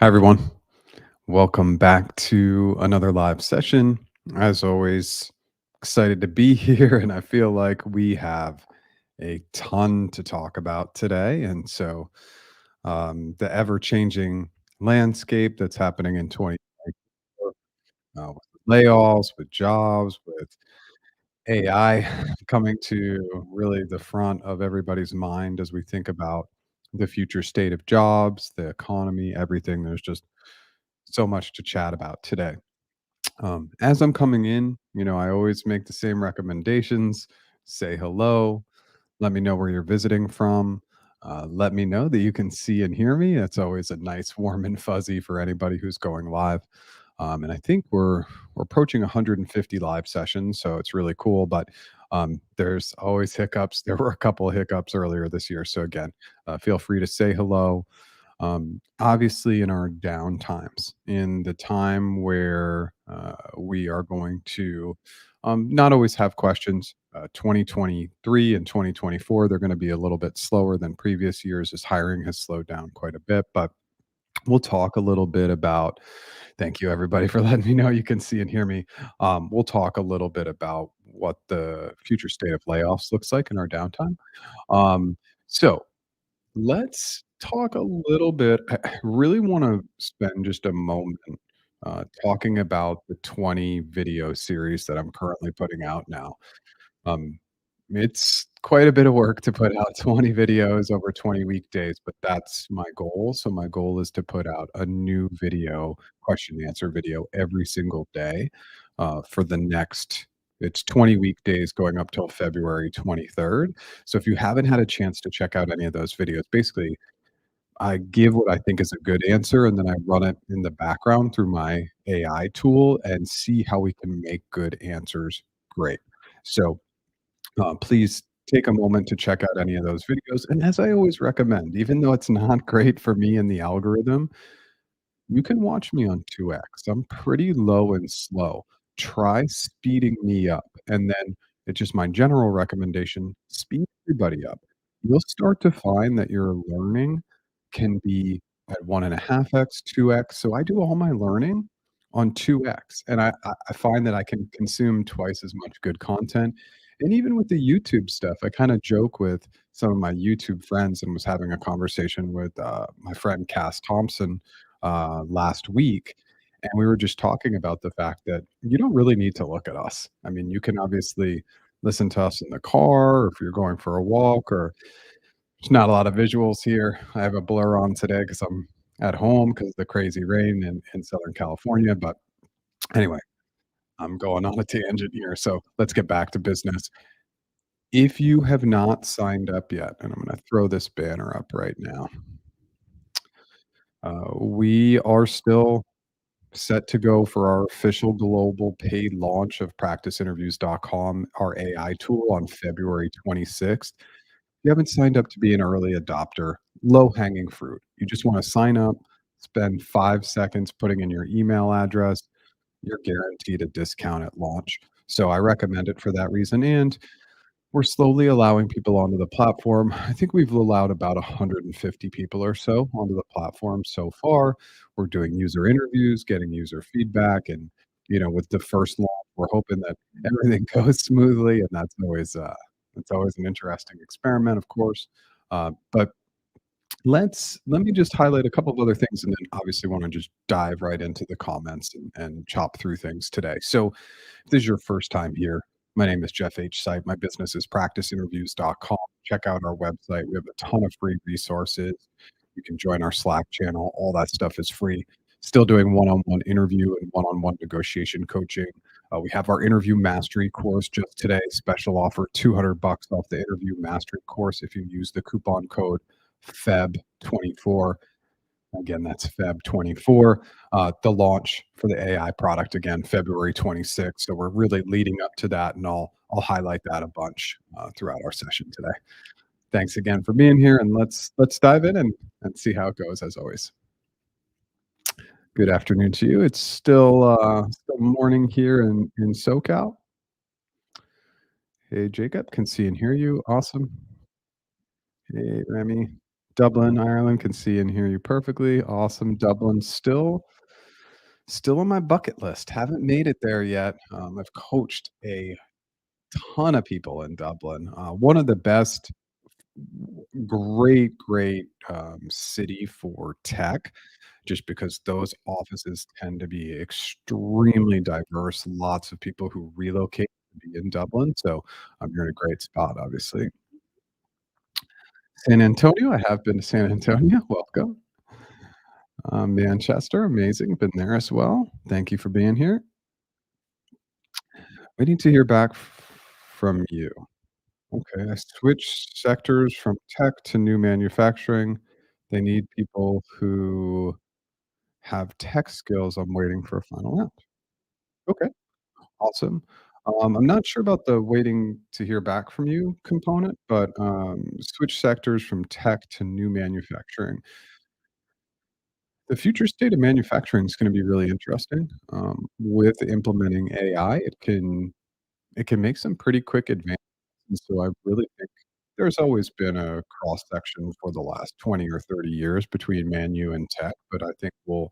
Hi, everyone. Welcome back to another live session. As always, excited to be here. And I feel like we have a ton to talk about today. And so, the ever changing landscape that's happening in 2024, with layoffs, with jobs, with AI coming to really the front of everybody's mind as we think about the future state of jobs, the economy, everything. There's just so much to chat about today. As I'm coming in, I always make the same recommendations. Say hello. Let me know where you're visiting from. Let me know that you can see and hear me. That's always a nice, warm and fuzzy for anybody who's going live. And I think we're approaching 150 live sessions, so it's really cool. But there's always hiccups. There were a couple of hiccups earlier this year, so again, feel free to say hello. Obviously, in our down times, in the time where we are going to not always have questions, 2023 and 2024, they're going to be a little bit slower than previous years as hiring has slowed down quite a bit. But we'll talk a little bit about, thank you everybody for letting me know you can see and hear me. We'll talk a little bit about what the future state of layoffs looks like in our downtime. So, let's talk a little bit. I really want to spend just a moment talking about the 20 video series that I'm currently putting out now. Um, it's quite a bit of work to put out 20 videos over 20 weekdays, but that's my goal. So, my goal is to put out a new video, question and answer video every single day for the next. It's 20 weekdays going up till February 23rd. So if you haven't had a chance to check out any of those videos, basically I give what I think is a good answer, and then I run it in the background through my AI tool and see how we can make good answers great. So, please take a moment to check out any of those videos, and as I always recommend, even though it's not great for me in the algorithm, you can watch me on 2x. I'm pretty low and slow. Try speeding me up, and then it's just my general recommendation, speed everybody up. You'll start to find that your learning can be at 1.5x, 2x. So I do all my learning on 2x, and I find that I can consume twice as much good content. And even with the YouTube stuff, I kinda joke with some of my YouTube friends and was having a conversation with, my friend Cass Thompson last week, and we were just talking about the fact that you don't really need to look at us. I mean, you can obviously listen to us in the car, or if you're going for a walk, or there's not a lot of visuals here. I have a blur on today because I'm at home because of the crazy rain in Southern California. But anyway, I'm going on a tangent here. So let's get back to business. If you have not signed up yet, and I'm going to throw this banner up right now, we are still set to go for our official global paid launch of practiceinterviews.com, our AI tool on February 26th. If you haven't signed up to be an early adopter, low hanging fruit. You just want to sign up, spend 5 seconds putting in your email address. You're guaranteed a discount at launch. So I recommend it for that reason. And we're slowly allowing people onto the platform. I think we've allowed about 150 people or so onto the platform so far. We're doing user interviews, getting user feedback, and with the first launch, we're hoping that everything goes smoothly, and that's always an interesting experiment, of course. But let me just highlight a couple of other things, and then obviously want to just dive right into the comments and chop through things today. So, if this is your first time here, my name is Jeff H. Sipe. My business is practiceinterviews.com. Check out our website. We have a ton of free resources. You can join our Slack channel. All that stuff is free. Still doing one-on-one interview and one-on-one negotiation coaching. We have our interview mastery course just today. Special offer, $200 off the interview mastery course if you use the coupon code Feb24. Again, that's Feb24. The launch for the AI product, again, February 26th. So we're really leading up to that, and I'll highlight that a bunch throughout our session today. Thanks again for being here, and let's dive in and see how it goes as always. Good afternoon to you. It's still morning here in SoCal. Hey, Jacob, can see and hear you. Awesome. Hey, Remy. Dublin, Ireland, can see and hear you perfectly. Awesome. Dublin still on my bucket list. Haven't made it there yet. I've coached a ton of people in Dublin. One of the best, great city for tech, just because those offices tend to be extremely diverse. Lots of people who relocate to be in Dublin. So you're in a great spot, obviously. San Antonio, I have been to San Antonio. Welcome. Manchester, amazing. Been there as well. Thank you for being here. Waiting to hear back from you. Okay, I switched sectors from tech to new manufacturing. They need people who have tech skills. I'm waiting for a final round. Okay, awesome. I'm not sure about the waiting to hear back from you component, but switch sectors from tech to new manufacturing. The future state of manufacturing is going to be really interesting. With implementing AI, it can make some pretty quick advances. And so I really think there's always been a cross section for the last 20 or 30 years between manu and tech, but I think we'll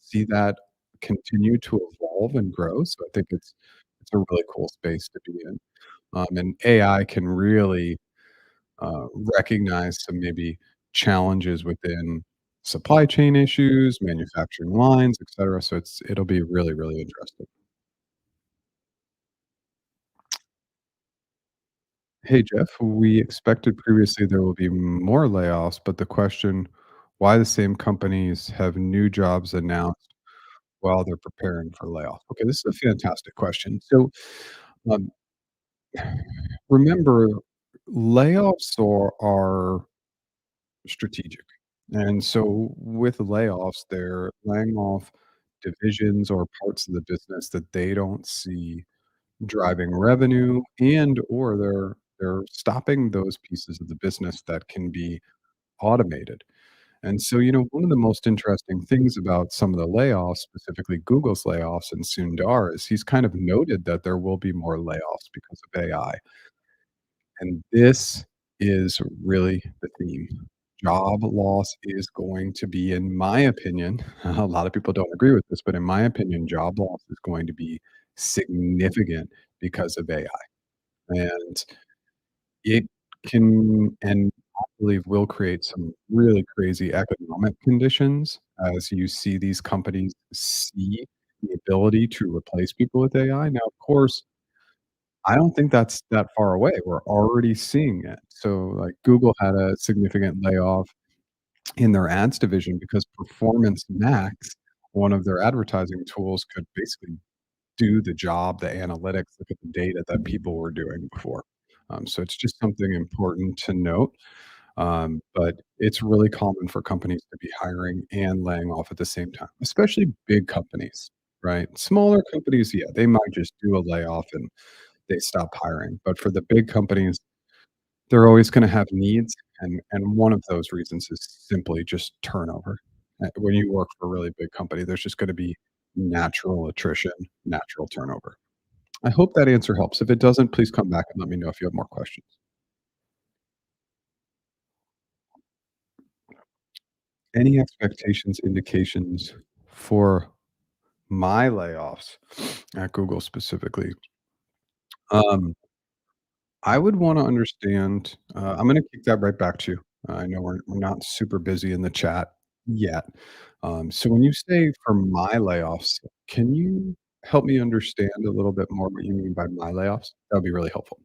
see that continue to evolve and grow. So I think it's a really cool space to be in. And AI can really recognize some maybe challenges within supply chain issues, manufacturing lines, et cetera. So it'll be really interesting. Hey, Jeff, we expected previously there will be more layoffs, but the question, why the same companies have new jobs announced while they're preparing for layoff? Okay, this is a fantastic question. So, um, remember, layoffs are strategic. And so with layoffs, they're laying off divisions or parts of the business that they don't see driving revenue, and or they're stopping those pieces of the business that can be automated. And so, one of the most interesting things about some of the layoffs, specifically Google's layoffs and Sundar, is he's kind of noted that there will be more layoffs because of AI. And this is really the theme. Job loss is going to be, in my opinion, a lot of people don't agree with this, but in my opinion, job loss is going to be significant because of AI. And it can, and I believe will create some really crazy economic conditions as you see these companies see the ability to replace people with AI. Now, of course, I don't think that's that far away. We're already seeing it. So, like, Google had a significant layoff in their ads division because Performance Max, one of their advertising tools, could basically do the job, the analytics, look at the data that people were doing before. So it's just something important to note. But it's really common for companies to be hiring and laying off at the same time, especially big companies, right? Smaller companies, yeah, they might just do a layoff and they stop hiring. But for the big companies, they're always gonna have needs, and one of those reasons is simply just turnover. When you work for a really big company, there's just gonna be natural attrition, natural turnover. I hope that answer helps. If it doesn't, please come back and let me know if you have more questions. Any expectations, indications for my layoffs at Google specifically? Um, I would wanna understand, I'm gonna kick that right back to you. I know we're not super busy in the chat yet. So when you say for my layoffs, can you help me understand a little bit more what you mean by my layoffs? That would be really helpful.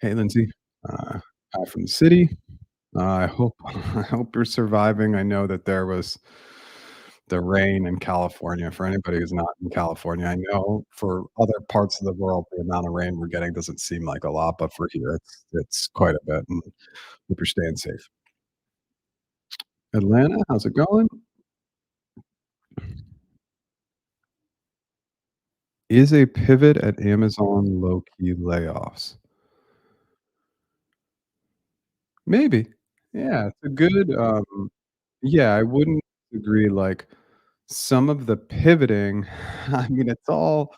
Hey, Lindsay, hi from the city. I hope I hope you're surviving. I know that there was the rain in California. For anybody who's not in California, I know for other parts of the world, the amount of rain we're getting doesn't seem like a lot, but for here, it's quite a bit, and hope you're staying safe. Atlanta, how's it going? Is a pivot at Amazon low-key layoffs? Maybe. Yeah, it's a good, yeah, I wouldn't agree, like, some of the pivoting, I mean, it's all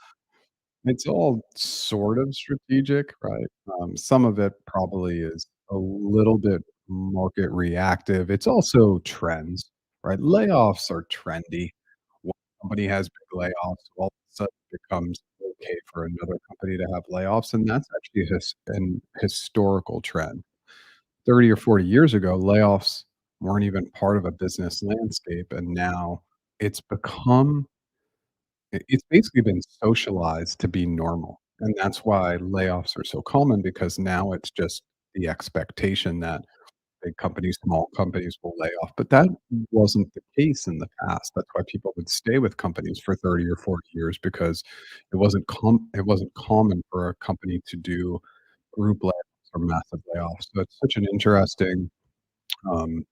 sort of strategic, right? Some of it probably is a little bit market reactive. It's also trends, right? Layoffs are trendy. One company has big layoffs, all of a sudden it becomes okay for another company to have layoffs, and that's actually an historical trend. 30 or 40 years ago, layoffs weren't even part of a business landscape, and now it's become it's basically been socialized to be normal, and that's why layoffs are so common because now it's just the expectation that big companies, small companies will lay off, but that wasn't the case in the past. That's why people would stay with companies for 30 or 40 years because it wasn't common for a company to do group layoffs or massive layoffs. So it's such an interesting, um,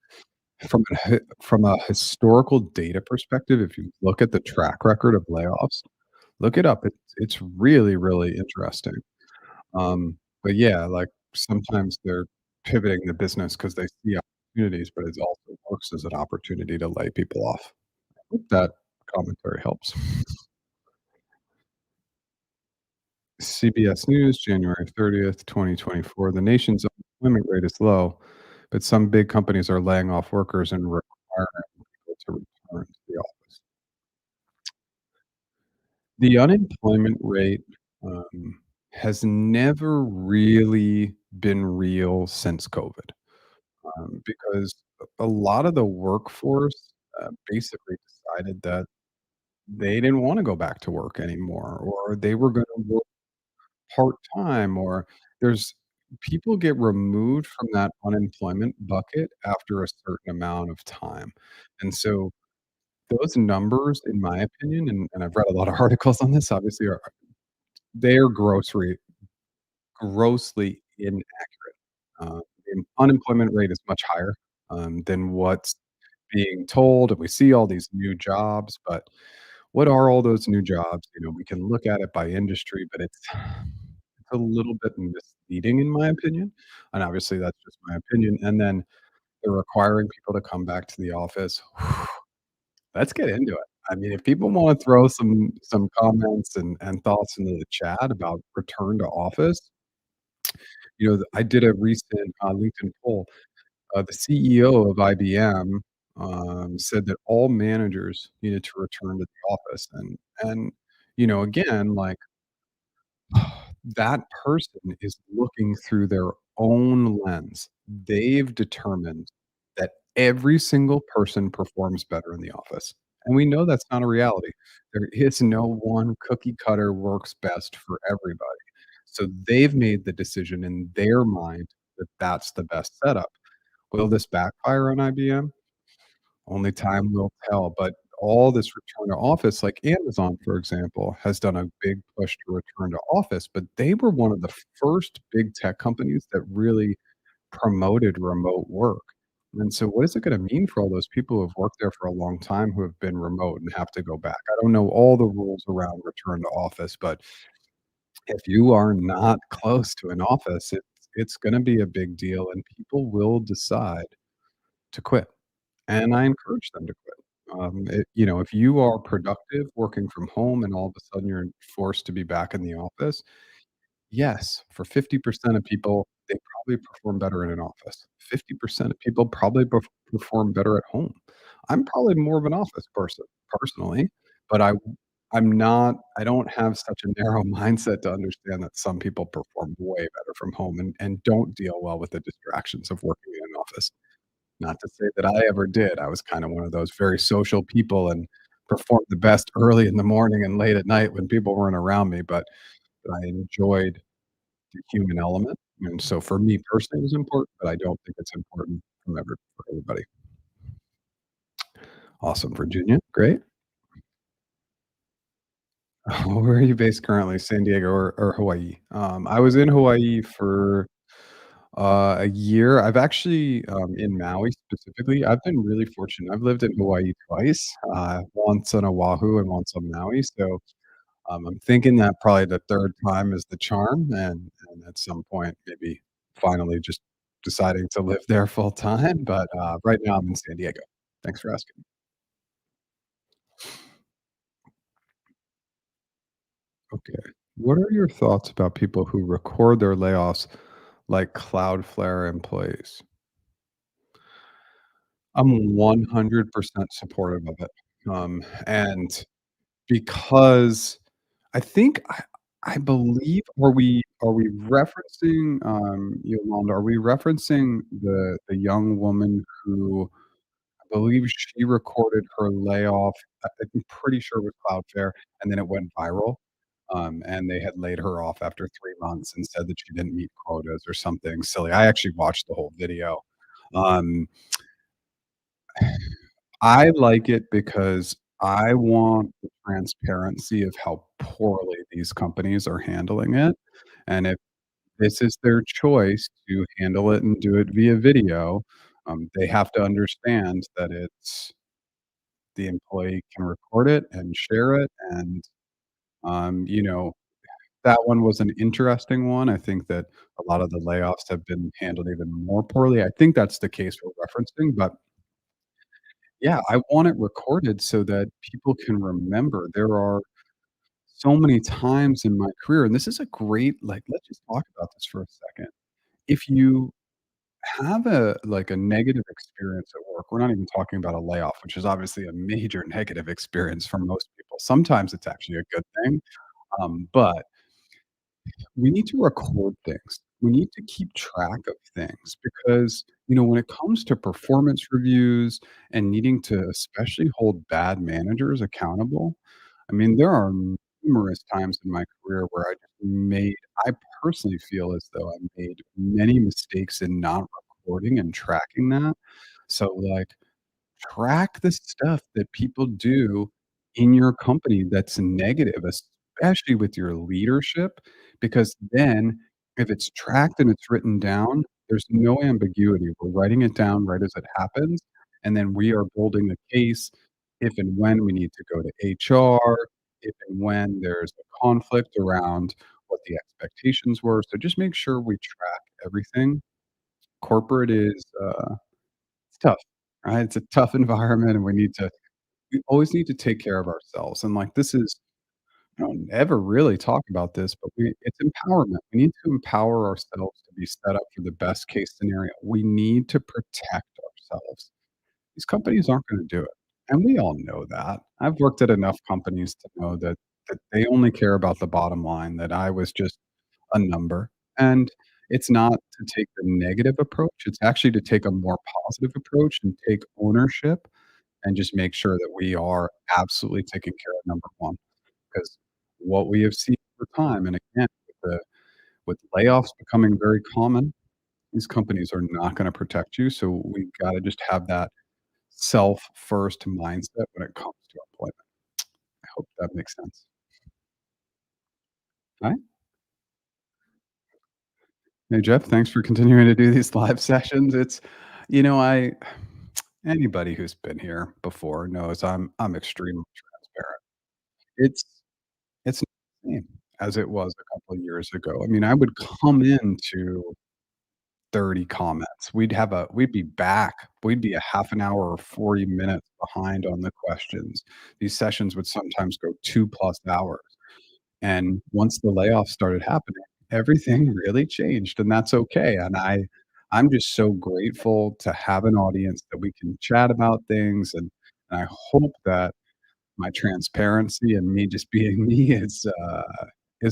from a historical data perspective, if you look at the track record of layoffs, look it up. It's really, really interesting. But yeah, like, sometimes they're pivoting the business because they see opportunities, but it also works as an opportunity to lay people off. Hope that commentary helps. CBS News, January 30th, 2024. The nation's unemployment rate is low, but some big companies are laying off workers and requiring people to return to the office. The unemployment rate, has never really been real since COVID. Because a lot of the workforce, basically decided that they didn't wanna go back to work anymore, or they were gonna work part-time, or there's people get removed from that unemployment bucket after a certain amount of time, and so those numbers, in my opinion, and I've read a lot of articles on this, obviously, are they are grossly inaccurate. The unemployment rate is much higher, than what's being told, and we see all these new jobs, but what are all those new jobs? You know, we can look at it by industry, but it's a little bit misleading in my opinion, and obviously that's just my opinion, and then they're requiring people to come back to the office. Let's get into it. I mean, if people wanna throw some comments and thoughts into the chat about return to office, you know, I did a recent, LinkedIn poll. The CEO of IBM, said that all managers needed to return to the office, and, you know, again, like, that person is looking through their own lens. They've determined that every single person performs better in the office, and we know that's not a reality. There is no one cookie cutter works best for everybody. So they've made the decision in their mind that that's the best setup. Will this backfire on IBM? Only time will tell, but all this return to office, like Amazon, for example, has done a big push to return to office, but they were one of the first big tech companies that really promoted remote work. And so what is it gonna mean for all those people who have worked there for a long time who have been remote and have to go back? I don't know all the rules around return to office, but if you are not close to an office, it's gonna be a big deal, and people will decide to quit. And I encourage them to quit. You know, if you are productive working from home and all of a sudden you're forced to be back in the office, yes, for 50% of people, they probably perform better in an office. 50% of people probably perform better at home. I'm probably more of an office person personally, but I don't have such a narrow mindset to understand that some people perform way better from home and don't deal well with the distractions of working in an office. Not to say that I ever did. I was kinda one of those very social people and performed the best early in the morning and late at night when people weren't around me, but I enjoyed the human element, and so for me personally, it was important, but I don't think it's important for everybody. Awesome, Virginia, great. Where are you based currently? San Diego or Hawaii? I was in Hawaii for, a year. I've actually, in Maui specifically, I've been really fortunate. I've lived in Hawaii twice, once on Oahu and once on Maui, so, I'm thinking that probably the 3rd time is the charm, and at some point, maybe finally just deciding to live there full time, but, right now I'm in San Diego. Thanks for asking. Okay. What are your thoughts about people who record their layoffs like Cloudflare employees. I'm 100% supportive of it, and because I believe are we referencing, Yolanda, are we referencing the young woman who I believe she recorded her layoff, I'm pretty sure it was Cloudflare, and then it went viral, and they had laid her off after 3 months and said that she didn't meet quotas or something silly. I actually watched the whole video. Um, I like it because I want the transparency of how poorly these companies are handling it, and if this is their choice to handle it and do it via video, they have to understand that the employee can record it and share it, and, that one was an interesting one. I think that a lot of the layoffs have been handled even more poorly. I think that's the case we're referencing, but yeah, I want it recorded so that people can remember. There are so many times in my career, and this is a great let's just talk about this for a second. If you have a negative experience at work, we're not even talking about a layoff, which is obviously a major negative experience for most people. Sometimes it's actually a good thing, but we need to record things. We need to keep track of things because, when it comes to performance reviews and needing to especially hold bad managers accountable, I mean, there are numerous times in my career where I personally feel as though I made many mistakes in not recording and tracking that. So, track the stuff that people do in your company that's negative, especially with your leadership, because then if it's tracked and it's written down, there's no ambiguity. We're writing it down right as it happens, and then we are building a case if and when we need to go to HR, if and when there's a conflict around what the expectations were. So just make sure we track everything. Corporate is, it's tough, right? It's a tough environment, and we always need to take care of ourselves, and, this is I don't ever really talk about this, but it's empowerment. We need to empower ourselves to be set up for the best case scenario. We need to protect ourselves. These companies aren't gonna do it, and we all know that. I've worked at enough companies to know that they only care about the bottom line, that I was just a number, and it's not to take the negative approach, it's actually to take a more positive approach and take ownership and just make sure that we are absolutely taking care of number 1, because what we have seen over time, and again, with layoffs becoming very common, these companies are not gonna protect you, so we've gotta just have that self-first mindset when it comes to employment. I hope that makes sense. Alright. Hey, Jeff, thanks for continuing to do these live sessions. I anybody who's been here before knows I'm extremely transparent. It's it's not the same as it was a couple of years ago. I mean, I would come into 30 comments. We'd be back. We'd be a half an hour or 40 minutes behind on the questions. These sessions would sometimes go 2 plus hours. And once the layoffs started happening, everything really changed, and that's okay, and I'm just so grateful to have an audience that we can chat about things, and I hope that my transparency and me just being me is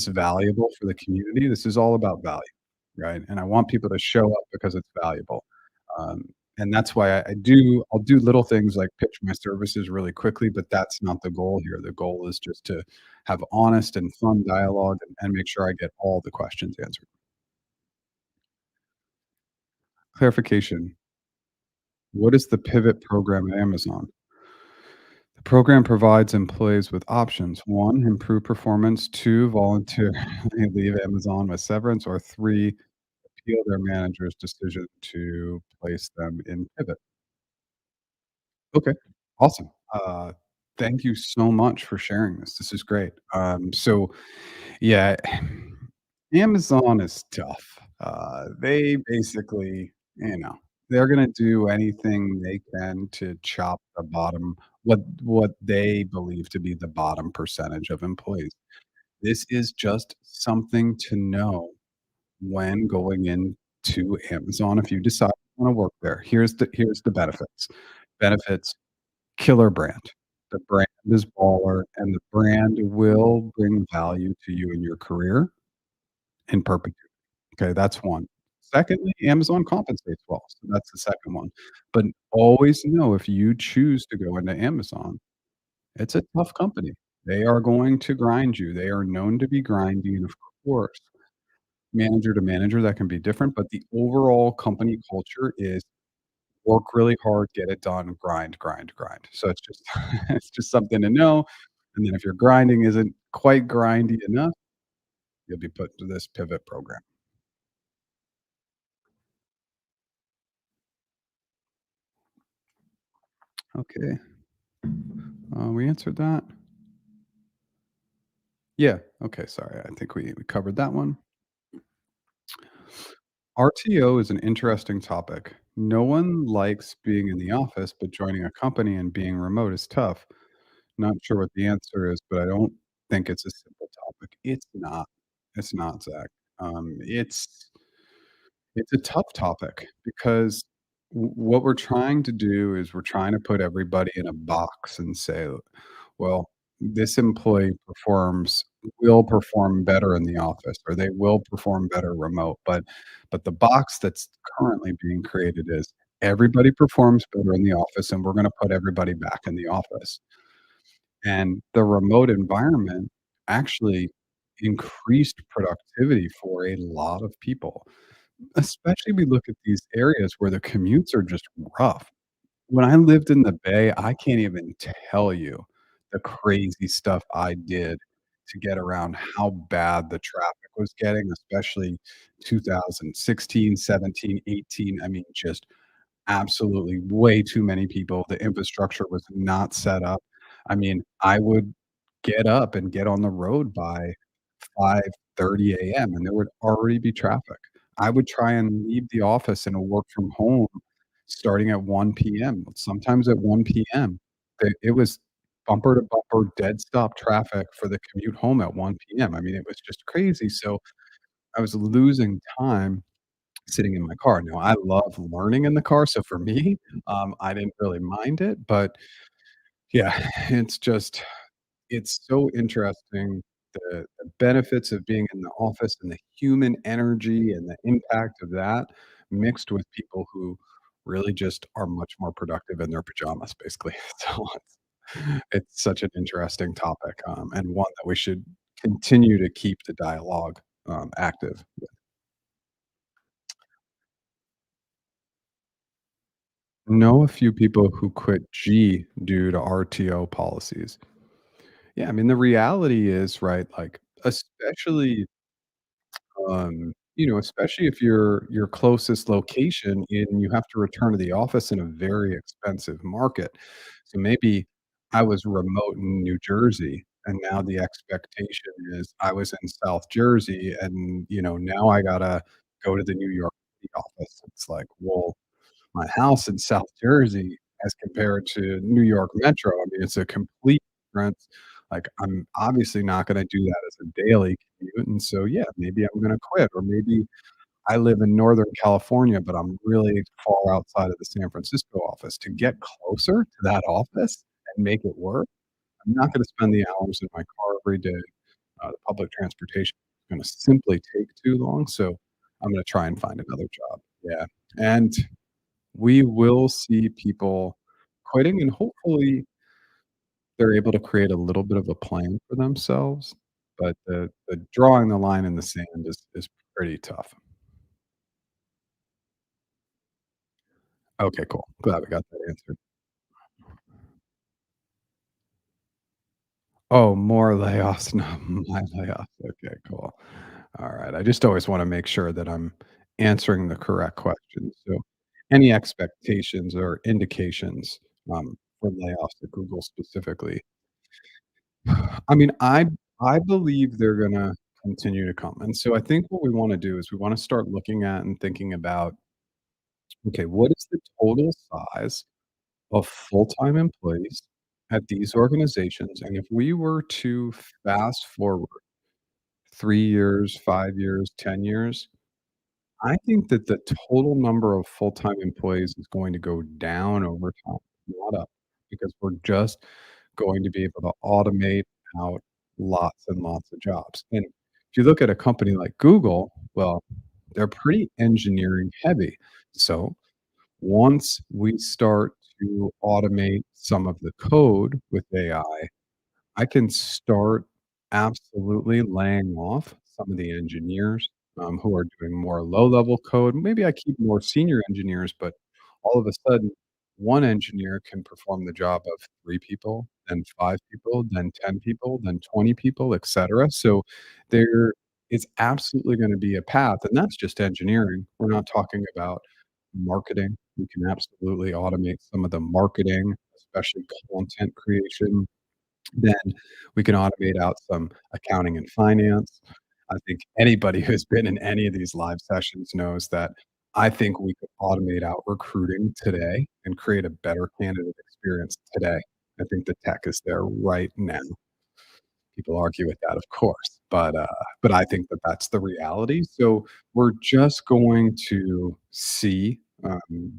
valuable for the community. This is all about value, right? And I want people to show up because it's valuable. Um, and that's why I'll do little things like pitch my services really quickly, but that's not the goal here. The goal is just to have honest and fun dialogue and make sure I get all the questions answered. Clarification. What is the pivot program at Amazon? The program provides employees with options. 1, improve performance. 2, voluntarily leave Amazon with severance. Or 3, appeal their manager's decision to place them in pivot. Okay, awesome. Thank you so much for sharing this. This is great. Yeah, Amazon is tough. They basically, they're gonna do anything they can to chop the bottom what they believe to be the bottom percentage of employees. This is just something to know when going in. to Amazon if you decide you wanna work there. Here's the benefits. Benefits, killer brand. The brand is baller, and the brand will bring value to you in your career in perpetuity. Okay, that's one. Secondly, Amazon compensates well, so that's the second one. But always know if you choose to go into Amazon, it's a tough company. They are going to grind you. They are known to be grindy, and of course, manager to manager, that can be different, but the overall company culture is work really hard, get it done, grind, grind, grind. So it's just it's just something to know, and then if your grinding isn't quite grindy enough, you'll be put to this pivot program. Okay, we answered that? Yeah, okay, sorry, I think we covered that one. RTO is an interesting topic. No one likes being in the office, but joining a company and being remote is tough. Not sure what the answer is, but I don't think it's a simple topic. It's not. It's not, Zach. It's a tough topic because what we're trying to do is we're trying to put everybody in a box and say, well, this employee will perform better in the office or they will perform better remote. But the box that's currently being created is everybody performs better in the office and we're going to put everybody back in the office. And the remote environment actually increased productivity for a lot of people. Especially we look at these areas where the commutes are just rough. When I lived in the Bay, I can't even tell you the crazy stuff I did to get around how bad the traffic was getting, especially 2016, 17, 18. I mean, just absolutely way too many people. The infrastructure was not set up. I mean, I would get up and get on the road by 5:30 AM, and there would already be traffic. I would try and leave the office and work from home starting at 1 PM. Sometimes at 1 PM, it was bumper to bumper dead stop traffic for the commute home at 1 PM. I mean, it was just crazy, so I was losing time sitting in my car. Now, I love learning in the car, so for me, I didn't really mind it, but yeah, it's just it's so interesting the benefits of being in the office and the human energy and the impact of that mixed with people who really just are much more productive in their pajamas, basically. So it's such an interesting topic, and one that we should continue to keep the dialogue, active. Know a few people who quit G due to RTO policies. Yeah, I mean, the reality is, right, like, especially if your closest location and you have to return to the office in a very expensive market. So maybe I was remote in New Jersey, and now the expectation is I was in South Jersey, and, now I gotta go to the New York City office. It's like, well, my house in South Jersey as compared to New York Metro, I mean, it's a complete difference. Like, I'm obviously not gonna do that as a daily commute, and so, yeah, maybe I'm gonna quit, or maybe I live in Northern California, but I'm really far outside of the San Francisco office. To get closer to that office and make it work, I'm not gonna spend the hours in my car every day. The public transportation is gonna simply take too long, so I'm gonna try and find another job. Yeah, and we will see people quitting, and hopefully they're able to create a little bit of a plan for themselves, but the drawing the line in the sand is pretty tough. Okay, cool. Glad we got that answered. Oh, more layoffs, not my layoffs. Okay, cool. Alright, I just always wanna make sure that I'm answering the correct questions, so any expectations or indications, for layoffs at Google specifically? I mean, I believe they're gonna continue to come, and so I think what we wanna do is we wanna start looking at and thinking about, okay, what is the total size of full-time employees at these organizations, and if we were to fast forward 3 years, 5 years, 10 years, I think that the total number of full-time employees is going to go down over time, not up, because we're just going to be able to automate out lots and lots of jobs. And if you look at a company like Google, well, they're pretty engineering heavy. So once we start to automate some of the code with I can start absolutely laying off some of the engineers, who are doing more low-level code. Maybe I keep more senior engineers, but all of a sudden, one engineer can perform the job of 3 people, then 5 people, then 10 people, then 20 people, etcetera. So there is absolutely gonna be a path, and that's just engineering. We're not talking about marketing. We can absolutely automate some of the marketing, especially content creation. Then we can automate out some accounting and finance. I think anybody who's been in any of these live sessions knows that I think we could automate out recruiting today and create a better candidate experience today. I think the tech is there right now. People argue with that, of course, but I think that that's the reality. So we're just going to see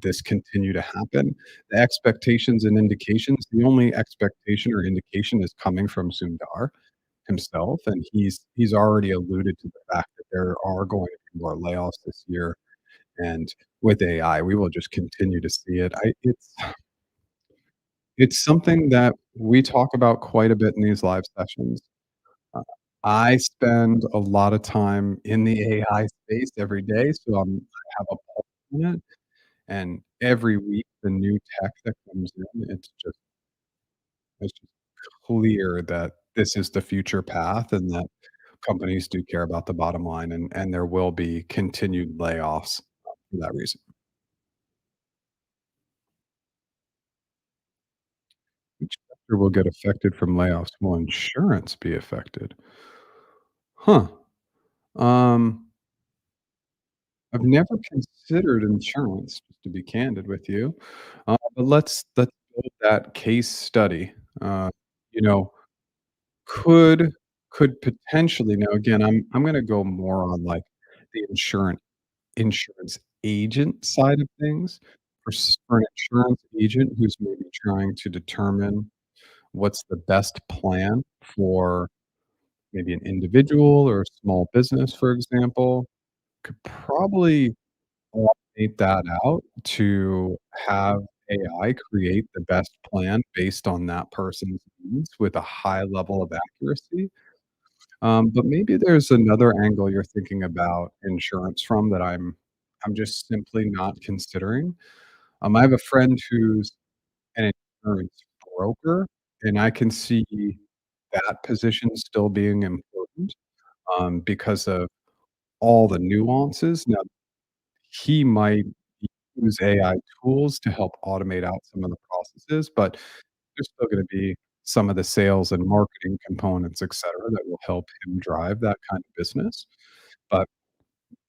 this continue to happen. The expectations and indications, the only expectation or indication is coming from Sundar himself, and he's already alluded to the fact that there are going to be more layoffs this year. And with AI, we will just continue to see it. It's something that we talk about quite a bit in these live sessions. uh, I spend a lot of time in the AI space every day, so I have a pulse on it, and every week, the new tech that comes in, it's just clear that this is the future path and that companies do care about the bottom line, and there will be continued layoffs for that reason. Which sector will get affected from layoffs? Will insurance be affected? Huh. Um I've never considered insurance, just to be candid with you, but let's build that case study. Uh, you know, could could potentially now again, I'm gonna go more on, like, the insurance agent side of things. For an insurance agent who's maybe trying to determine what's the best plan for maybe an individual or a small business, for example, could probably automate that out to have AI create the best plan based on that person's needs with a high level of accuracy. But maybe there's another angle you're thinking about insurance from that I'm just simply not considering. I have a friend who's an insurance broker, and I can see that position still being important, because of all the nuances. Now he might use AI tools to help automate out some of the processes, but there's still gonna be some of the sales and marketing components, et cetera, that will help him drive that kind of business. But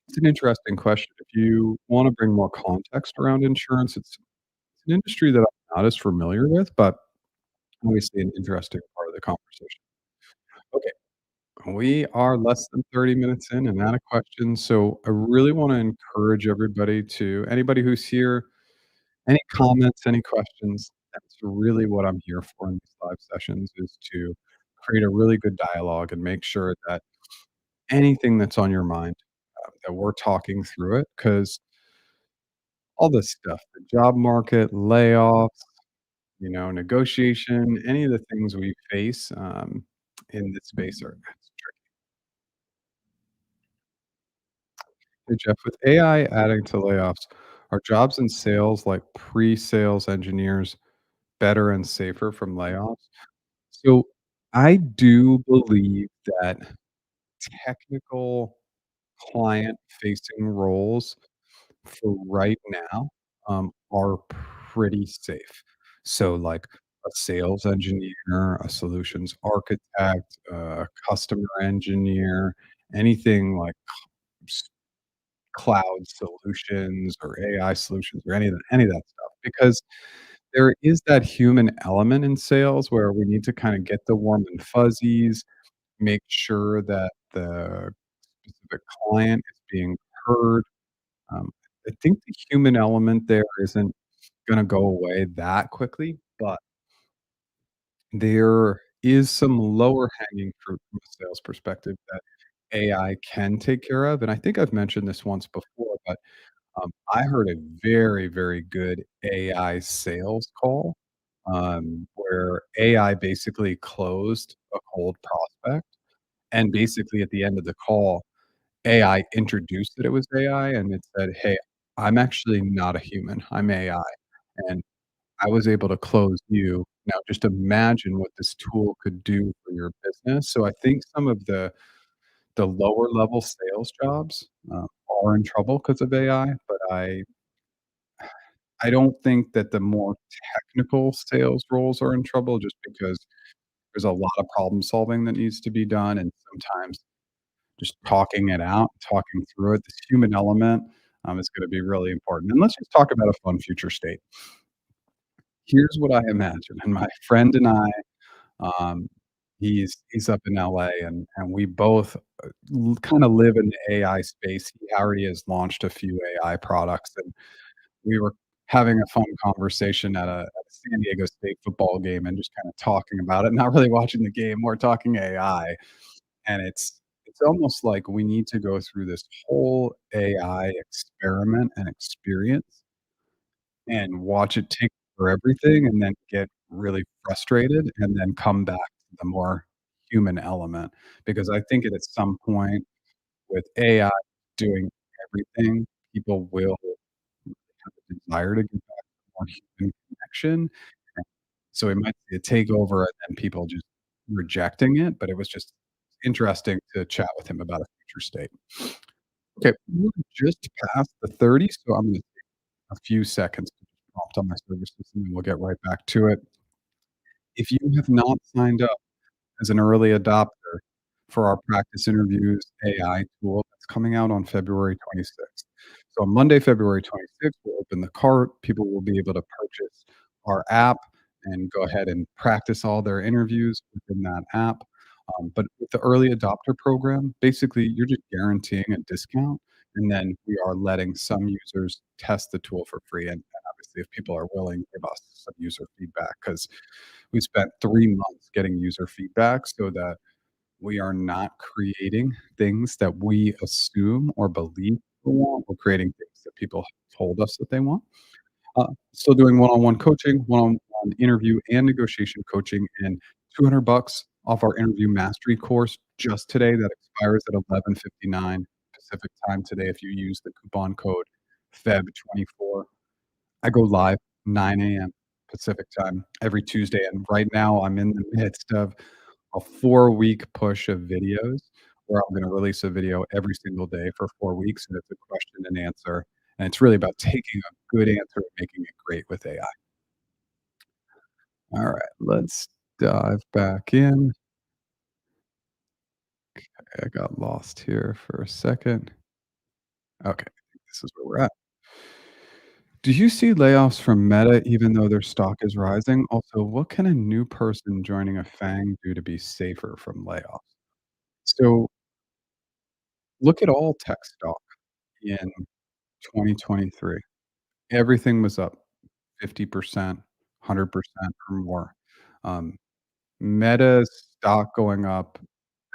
it's an interesting question. If you wanna bring more context around insurance, it's an industry that I'm not as familiar with, but obviously an interesting part of the conversation. Okay, we are less than 30 minutes in and out of questions, so I really wanna encourage everybody to anybody who's here, any comments, any questions? That's really what I'm here for in these live sessions is to create a really good dialogue and make sure that anything that's on your mind, that we're talking through it because all this stuff, the job market, layoffs, negotiation, any of the things we face, in this space are it's tricky. Hey, Jeff, with AI adding to layoffs, are jobs in sales like pre-sales engineers better and safer from layoffs? So, I do believe that technical client-facing roles for right now, are pretty safe. So, like, a sales engineer, a solutions architect, a customer engineer, anything like s cloud solutions or AI solutions or any of that stuff, because there is that human element in sales where we need to kinda get the warm and fuzzies, make sure that the specific client is being heard. Um, I think the human element there isn't gonna go away that quickly, but there is some lower hanging fruit from a sales perspective that AI can take care of, and I think I've mentioned this once before, but, I heard a very, very good AI sales call, where AI basically closed a cold prospect, and basically at the end of the call, AI introduced that it was AI, and it said, "Hey, I'm actually not a human, I'm AI, and I was able to close you. Now just imagine what this tool could do for your business." So I think some of the lower level sales jobs, are in trouble because of AI, but I don't think that the more technical sales roles are in trouble just because there's a lot of problem solving that needs to be done, and sometimes just talking it out, talking through it, this human element, is gonna be really important. And let's just talk about a fun future state. Here's what I imagine, and my friend and I, he's up in LA, and we both, kinda live in the AI space. He already has launched a few AI products, and we were having a fun conversation at a San Diego State football game and just kinda talking about it, not really watching the game, more talking AI, and it's almost like we need to go through this whole AI experiment and experience and watch it take over everything and then get really frustrated and then come back to the more human element, because I think at some point with AI doing everything, people will have a desire to get back to more human connection, and so we might see a takeover and then people just rejecting it, but it was just interesting to chat with him about a future state. Okay, we're just past the 30, so I'm gonna take a few seconds to just prompt on my services, and then we'll get right back to it. If you have not signed up as an early adopter for our practice interviews AI tool that's coming out on February 26th. So on Monday, February 26th, we'll open the cart. People will be able to purchase our app and go ahead and practice all their interviews within that app. But with the early adopter program, basically you're just guaranteeing a discount, and then we are letting some users test the tool for free. And obviously, if people are willing, give us some user feedback because we spent 3 months getting user feedback so that we are not creating things that we assume or believe people want. We're creating things that people have told us that they want. Still doing one-on-one coaching, one-on-one interview and negotiation coaching, and $200 off our interview mastery course just today that expires at 11:59 Pacific time today if you use the coupon code FEB24. I go live 9 AM Pacific time every Tuesday, and right now I'm in the midst of a 4-week push of videos where I'm gonna release a video every single day for 4 weeks, and it's a question and answer, and it's really about taking a good answer and making it great with AI. Alright, let's dive back in. I got lost here for a second. Okay, I think this is where we're at. Do you see layoffs from Meta even though their stock is rising? Also, what can a new person joining a FANG do to be safer from layoffs? So, look at all tech stock in 2023. Everything was up 50%, 100% or more. Um, Meta's stock going up,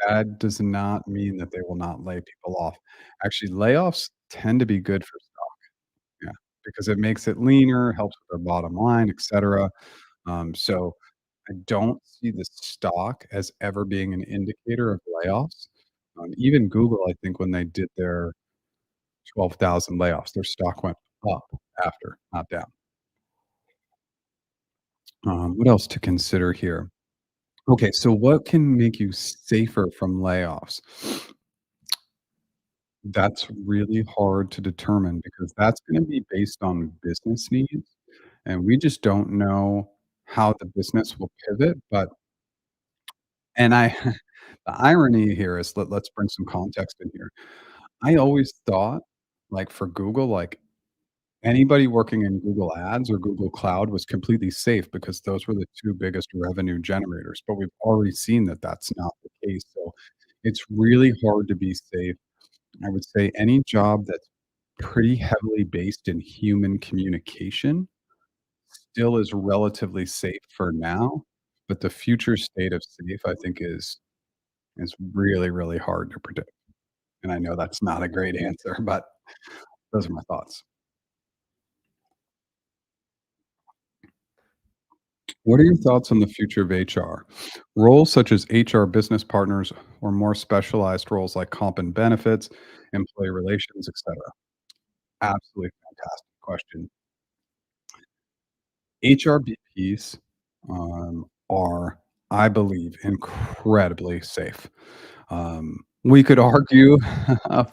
that does not mean that they will not lay people off. Actually, layoffs tend to be good for stock, yeah, because it makes it leaner, helps with their bottom line, etcetera. So I don't see the stock as ever being an indicator of layoffs. Even Google, I think when they did their 12,000 layoffs, their stock went up after, not down. What else to consider here? Okay, so what can make you safer from layoffs? That's really hard to determine because that's gonna be based on business needs, and we just don't know how the business will pivot, but and I the irony here is let's bring some context in here. I always thought, like, for Google, like, anybody working in Google Ads or Google Cloud was completely safe because those were the 2 biggest revenue generators, but we've already seen that that's not the case, so it's really hard to be safe. I would say any job that's pretty heavily based in human communication, still is relatively safe for now, but the future state of safe, I think, is really, really hard to predict, and I know that's not a great answer, but those are my thoughts. What are your thoughts on the future of HR? Roles such as HR business partners or more specialized roles like comp and benefits, employee relations, etcetera? Absolutely fantastic question. HRBPs, are, I believe, incredibly safe. We could argue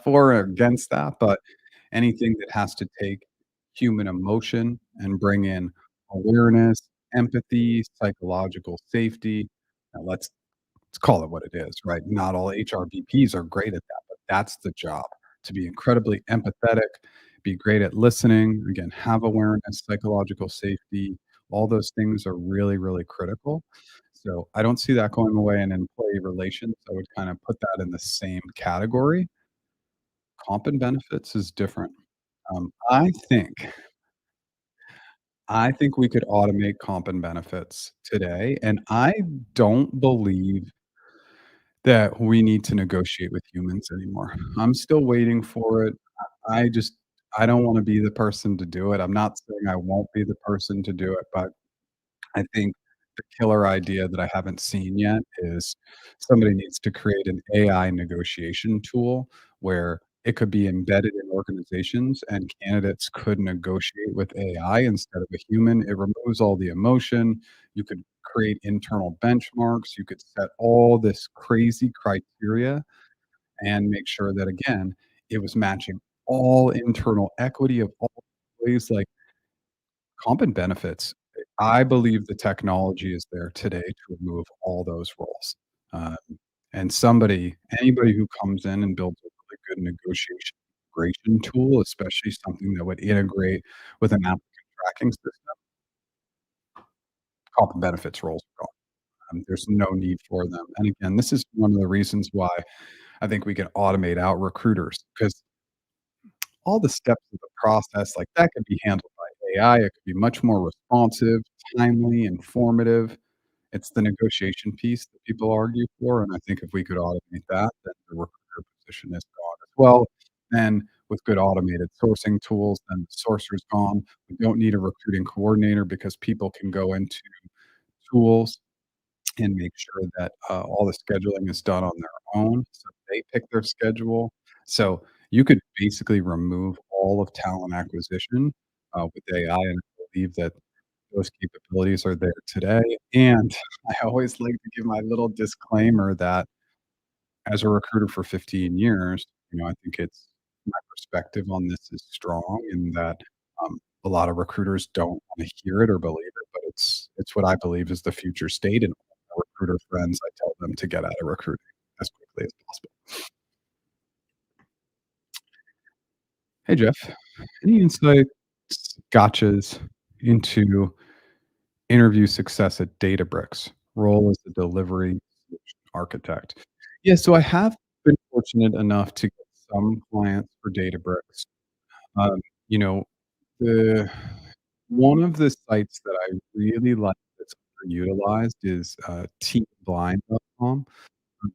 for or against that, but anything that has to take human emotion and bring in awareness, empathy, psychological safety, let's call it what it is, right? Not all HRBPs are great at that, but that's the job, to be incredibly empathetic, be great at listening, again, have awareness, psychological safety, all those things are really, really critical. So I don't see that going away in employee relations. I would kind of put that in the same category. Comp and benefits is different. I think we could automate comp and benefits today, and I don't believe that we need to negotiate with humans anymore. I'm still waiting for it. I just I don't wanna be the person to do it. I'm not saying I won't be the person to do it, but I think the killer idea that I haven't seen yet is somebody needs to create an AI negotiation tool where it could be embedded in organizations and candidates could negotiate with AI instead of a human. It removes all the emotion. You could create internal benchmarks. You could set all this crazy criteria and make sure that, again, it was matching all internal equity of all ways like comp and benefits, I believe the technology is there today to remove all those roles. Um, and anybody who comes in and builds a really good negotiation integration tool, especially something that would integrate with an applicant tracking system, comp and benefits roles are gone. There's no need for them. And again, this is one of the reasons why I think we can automate out recruiters because all the steps of the process, like, that could be handled by AI. It could be much more responsive, timely, informative. It's the negotiation piece that people argue for, and I think if we could automate that, then the recruiter position is gone as well. And with good automated sourcing tools, then the sourcer's gone. We don't need a recruiting coordinator because people can go into tools and make sure that, all the scheduling is done on their own, so they pick their schedule. So, you could basically remove all of talent acquisition, with AI, and I believe that those capabilities are there today, and I always like to give my little disclaimer that as a recruiter for 15 years, I think it's my perspective on this is strong in that, a lot of recruiters don't wanna hear it or believe it, but it's what I believe is the future state, and all my recruiter friends, I tell them to get out of recruiting as quickly as possible. Hey, Jeff, any insights, gotchas into interview success at Databricks, role as a delivery solution architect? Yeah, so I have been fortunate enough to get some clients for Databricks. Um, you know, the one of the sites that I really like that's underutilized is, teamblind.com.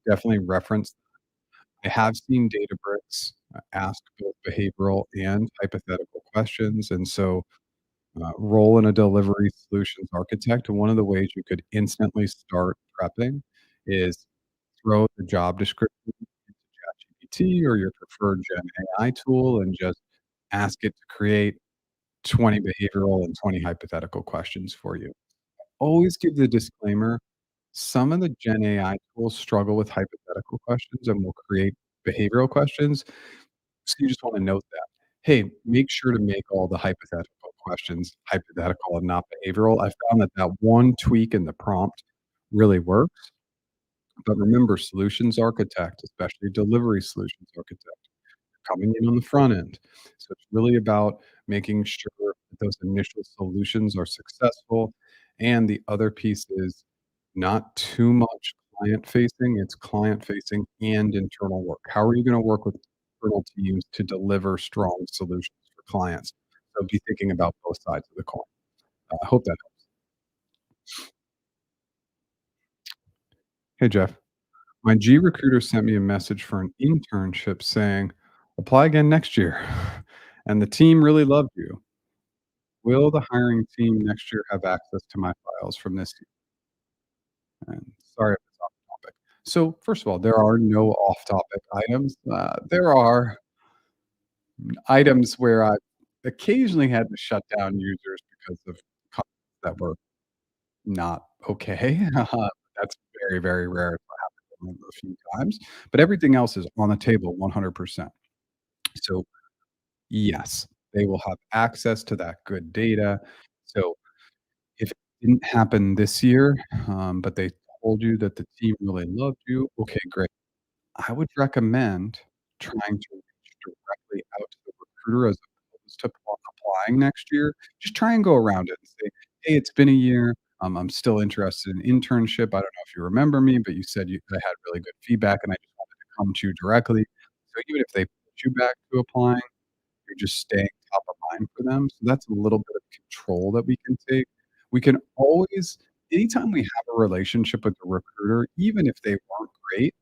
Definitely reference. I have seen Databricks, ask both behavioral and hypothetical questions, and so, role in a delivery solutions architect, one of the ways you could instantly start prepping is throw the job description into ChatGPT or your preferred Gen AI tool and just ask it to create 20 behavioral and 20 hypothetical questions for you. Always give the disclaimer, some of the Gen AI tools struggle with hypothetical questions and will create behavioral questions, so you just wanna note that. Hey, make sure to make all the hypothetical questions hypothetical and not behavioral. I found that that one tweak in the prompt really works, but remember, solutions architect, especially delivery solutions architect, coming in on the front end. So it's really about making sure that those initial solutions are successful. And the other piece is not too much client facing, it's client facing and internal work. How are you going to work with? internal teams to deliver strong solutions for clients. So be thinking about both sides of the coin. I hope that helps. Hey, Jeff. My G recruiter sent me a message for an internship saying, apply again next year. And the team really loved you. Will the hiring team next year have access to my files from this year? And sorry if it's off topic. So, first of all, there are no off topic items. There are items where I occasionally had to shut down users because of comments that were not okay. That's very, very rare. It's happened a few times, but everything else is on the table 100%. So, yes, they will have access to that good data. So, if it didn't happen this year, but they told you that the team really loved you, okay, great. I would recommend trying to reach directly out to the recruiter as opposed to applying next year. Just try and go around it and say, "Hey, it's been a year. I'm still interested in internship. I don't know if you remember me, but you said I had really good feedback, and I just wanted to come to you directly." So even if they put you back to applying, you're just staying top of mind for them. So that's a little bit of control that we can take. We can always anytime we have a relationship with the recruiter, even if they weren't great,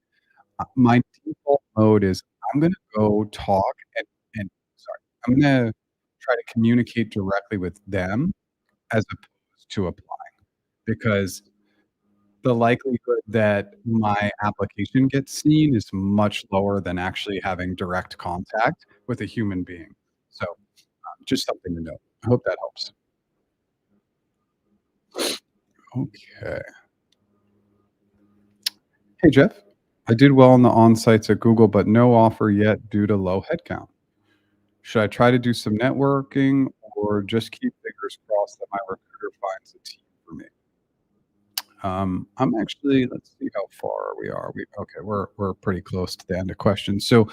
my default mode is I'm gonna go talk and sorry, I'm gonna try to communicate directly with them as opposed to applying, because the likelihood that my application gets seen is much lower than actually having direct contact with a human being. So, just something to note. I hope that helps. Okay. Hey, Jeff. I did well on the on-sites at Google, but no offer yet due to low headcount. Should I try to do some networking or just keep fingers crossed that my recruiter finds a team for me? I'm actually let's see how far we are. We're pretty close to the end of questions. So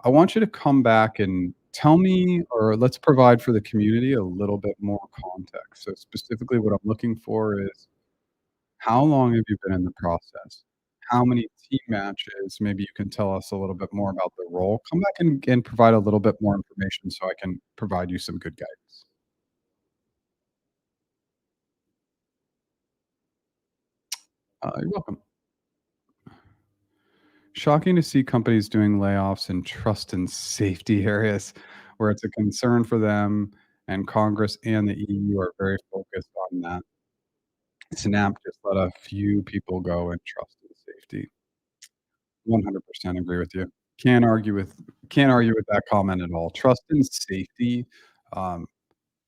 I want you to come back and tell me, or let's provide for the community a little bit more context. So specifically, what I'm looking for is how long have you been in the process? How many team matches? Maybe you can tell us a little bit more about the role. Come back and provide a little bit more information so I can provide you some good guidance. You're welcome. Shocking to see companies doing layoffs in trust and safety areas where it's a concern for them, and Congress and the EU are very focused on that. Snap just let a few people go in trust and safety. 100% agree with you. Can't argue with can't argue with that comment at all. Trust and safety, um,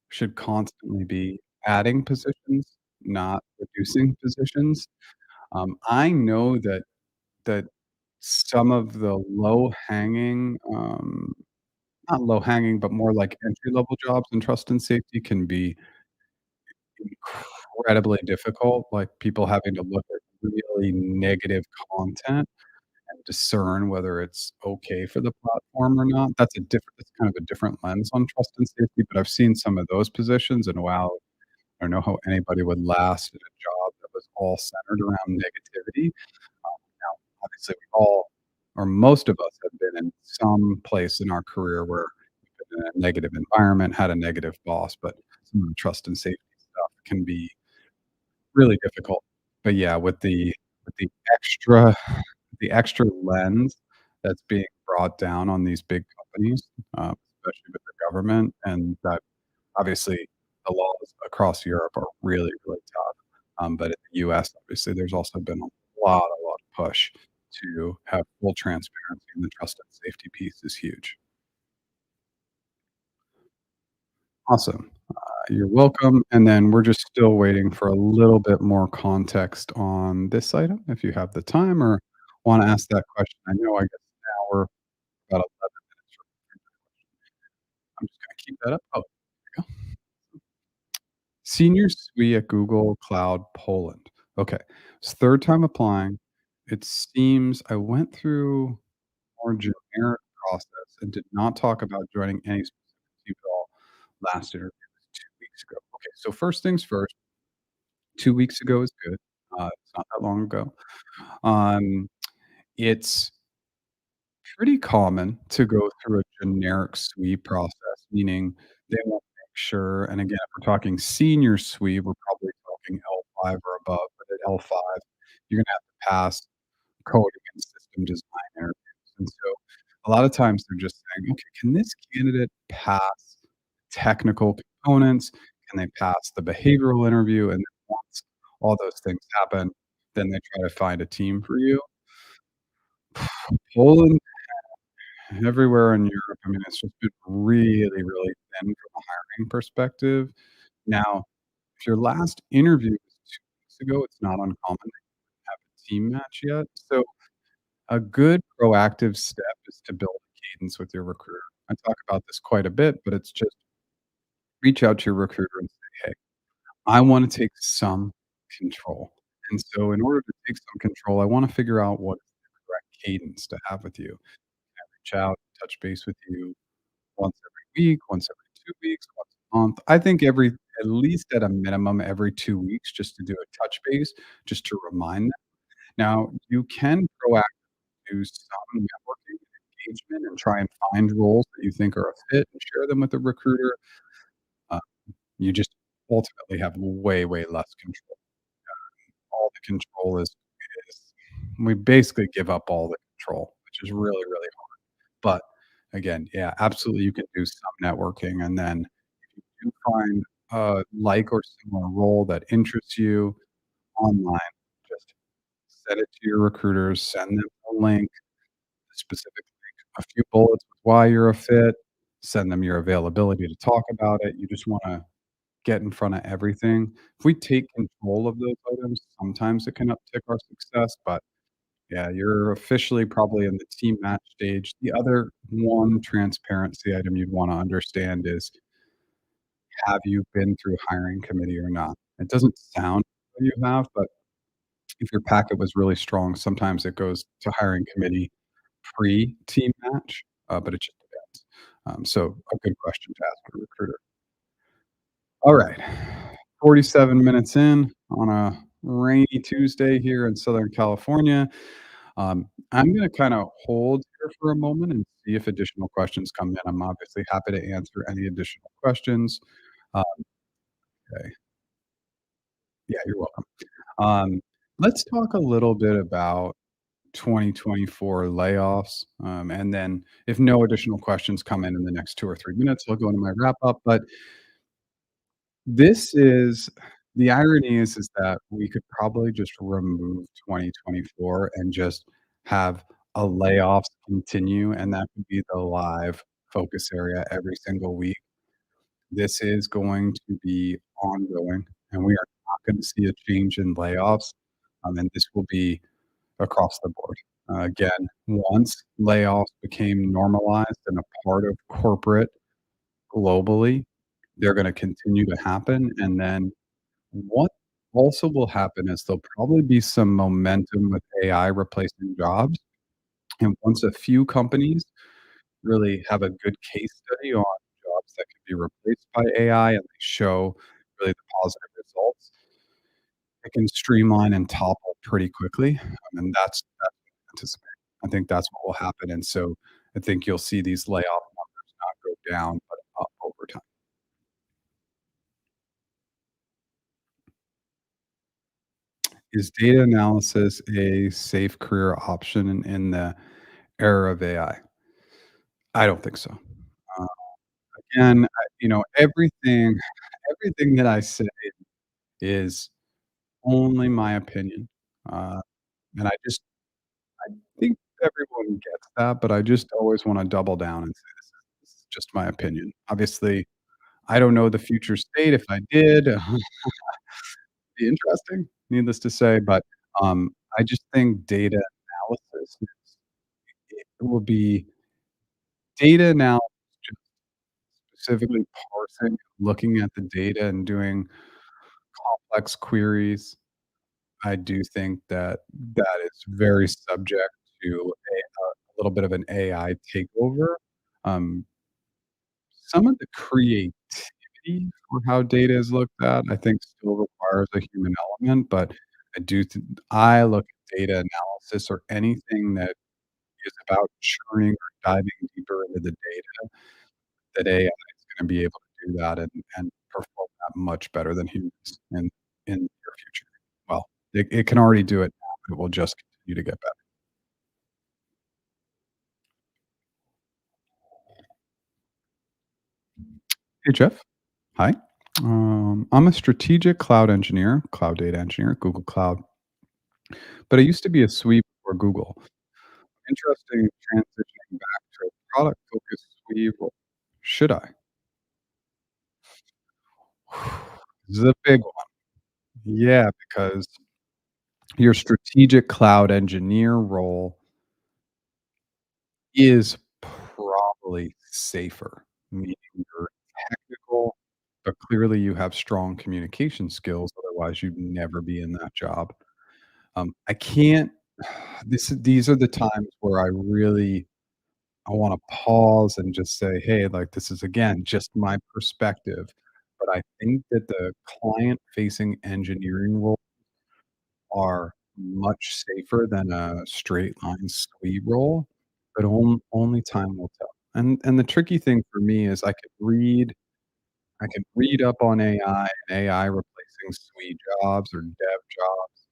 should constantly be adding positions, not reducing positions. I know that some of the low hanging, not low hanging, but more like entry level jobs in trust and safety can be incredibly difficult, like people having to look at really negative content and discern whether it's okay for the platform or not. That's kind of a different lens on trust and safety, but I've seen some of those positions and wow, I don't know how anybody would last at a job that was all centered around negativity. Now, obviously, we all or most of us have been in some place in our career where we've been in a negative environment, had a negative boss, but some of the trust and safety stuff can be really difficult. But yeah, with the extra lens that's being brought down on these big companies, especially with the government, and that obviously the laws across Europe are really, really tough. But in the US, obviously, there's also been a lot of push to have full transparency, and the trust and safety piece is huge. Awesome. You're welcome, and then we're just still waiting for a little bit more context on this item, if you have the time or wanna ask that question. I know I guess now we're about 11 minutes from I'm just gonna keep that up. Oh, there we go. Senior SWE at Google Cloud Poland. Okay, it's 3rd time applying. It seems I went through more generic process and did not talk about joining any specific team at all. Last interview was 2 weeks ago. Okay, so first things first, 2 weeks ago is good. It's not that long ago. Um, it's pretty common to go through a generic SWE process, meaning they want to make sure and again, if we're talking senior SWE, we're probably talking L5 or above, but at L5, you're gonna have to pass coding and system design interviews, and so a lot of times they're just saying, "Okay, can this candidate pass technical components? Can they pass the behavioral interview?" And then once all those things happen, then they try to find a team for you. Poland everywhere in Europe, I mean, it's just been really, really thin from a hiring perspective. Now, if your last interview was 2 weeks ago, it's not uncommon that you have a team match yet. So, a good proactive step is to build a cadence with your recruiter. I talk about this quite a bit, but it's just reach out to your recruiter and say, "Hey, I wanna take some control. And so in order to take some control, I wanna figure out what is the correct cadence to have with you. Can I reach out, touch base with you once every week, once every 2 weeks, once a month?" I think at least at a minimum every 2 weeks just to do a touch base, just to remind them. Now, you can proactively do some networking and engagement and try and find roles that you think are a fit and share them with the recruiter. Uh, you just ultimately have way, way less control. All the control is we basically give up all the control, which is really, really hard. But again, yeah, absolutely, you can do some networking, and then if you do find a like or similar role that interests you online, just send it to your recruiters, send them a link, a specific link, a few bullets with why you're a fit, send them your availability to talk about it. You just wanna get in front of everything. If we take control of those items, sometimes it can uptick our success, but yeah, you're officially probably in the team match stage. The other one transparency item you'd wanna understand is, have you been through hiring committee or not? It doesn't sound like you have, but if your packet was really strong, sometimes it goes to hiring committee pre-team match, but it just depends. So a good question to ask a recruiter. Alright, 47 minutes in on a rainy Tuesday here in Southern California. I'm gonna kinda hold here for a moment and see if additional questions come in. I'm obviously happy to answer any additional questions. Uh, okay. Yeah, you're welcome. Let's talk a little bit about 2024 layoffs, and then if no additional questions come in the next 2 or 3 minutes, I'll go into my wrap up, but this is the irony is that we could probably just remove 2024 and just have a layoffs continue, and that could be the live focus area every single week. This is going to be ongoing, and we are not gonna see a change in layoffs, and this will be across the board. Again, once layoffs became normalized and a part of corporate globally, they're gonna continue to happen, and then what also will happen is there'll probably be some momentum with AI replacing jobs, and once a few companies really have a good case study on jobs that can be replaced by AI and they show really the positive results, it can streamline and topple pretty quickly, and that's what I anticipate. I think that's what will happen, and so I think you'll see these layoff numbers not go down, but up over time. Is data analysis a safe career option in the era of AI? I don't think so. Uh, again, everything that I say is only my opinion, uh, and I think everyone gets that, but I just always wanna double down and say this is just my opinion. Obviously, I don't know the future state. If I did, be interesting, needless to say, but, I just think data analysis it will be data analysis, just specifically parsing, looking at the data and doing complex queries. I do think that that is very subject to a little bit of an AI takeover. Um, some of the creativity for how data is looked at, I think still requires a human element, but I do th I look at data analysis or anything that is about churning or diving deeper into the data, that AI is gonna be able to do that and perform that much better than humans in the near future. Well, it can already do it now, but it will just continue to get better. Hey, Jeff. Hi. I'm a strategic cloud engineer, cloud data engineer at Google Cloud, but I used to be a SWE before Google. Interesting transitioning back to a product-focused SWE role. Should I? This is a big one. Yeah, because your strategic cloud engineer role is probably safer, meaning you're technical, but clearly you have strong communication skills, otherwise you'd never be in that job. I can't these are the times where I wanna pause and just say, "Hey, like, this is, again, just my perspective," but I think that the client-facing engineering role are much safer than a straight line SWE role, but only time will tell. And the tricky thing for me is I could read up on AI and AI replacing SWE jobs or dev jobs,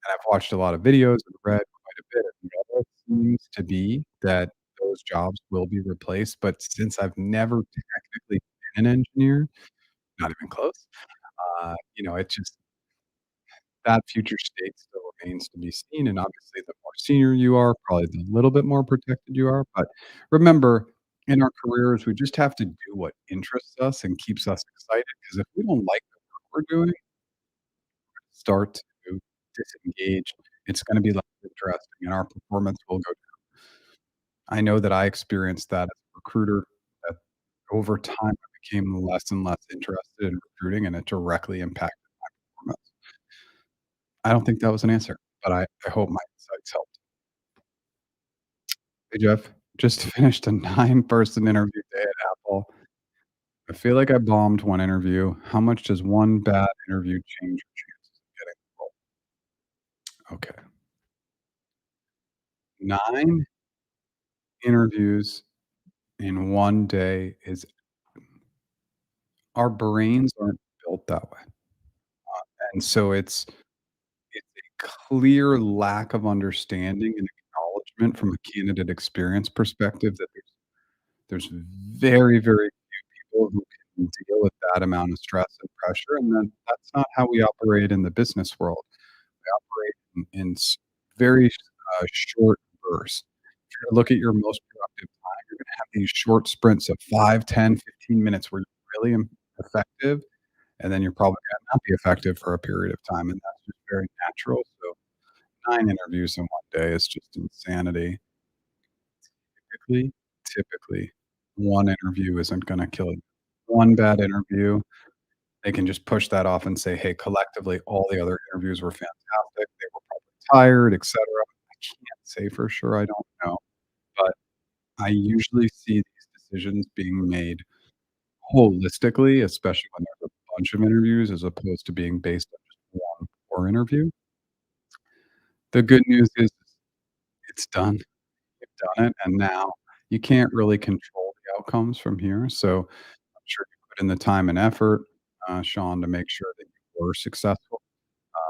and I've watched a lot of videos and read quite a bit, and all it seems to be that those jobs will be replaced, but since I've never technically been an engineer, not even close, it just that future state still remains to be seen, and obviously, the more senior you are, probably the little bit more protected you are, but remember, in our careers, we just have to do what interests us and keeps us excited. Because if we don't like the work we're doing, start to disengage, it's gonna be less interesting, and our performance will go down. I know that I experienced that as a recruiter, that over time, I became less and less interested in recruiting, and it directly impacted my performance. I don't think that was an answer, but I hope my insights helped. Hey, Jeff, just finished a nine-person interview day at Apple. I feel like I bombed one interview. How much does one bad interview change your chances of getting the role? Okay. 9 interviews in one day is our brains aren't built that way, and so it's a clear lack of understanding and acknowledgement from a candidate experience perspective that there's very, very people who can deal with that amount of stress and pressure, and then that's not how we operate in the business world. We operate in very short bursts. If you look at your most productive time, you're gonna have these short sprints of 5, 10, 15 minutes where you're really effective, and then you're probably gonna not be effective for a period of time, and that's just very natural. So 9 interviews in one day is just insanity. Typically, one interview isn't gonna kill you. One bad interview, they can just push that off and say, "Hey, collectively, all the other interviews were fantastic. They were probably tired, etcetera." I can't say for sure, I don't know, but I usually see these decisions being made holistically, especially when there's a bunch of interviews as opposed to being based on just one poor interview. The good news is it's done. You've done it, and now you can't really control the outcomes from here, so I'm sure you put in the time and effort, Sean, to make sure that you were successful,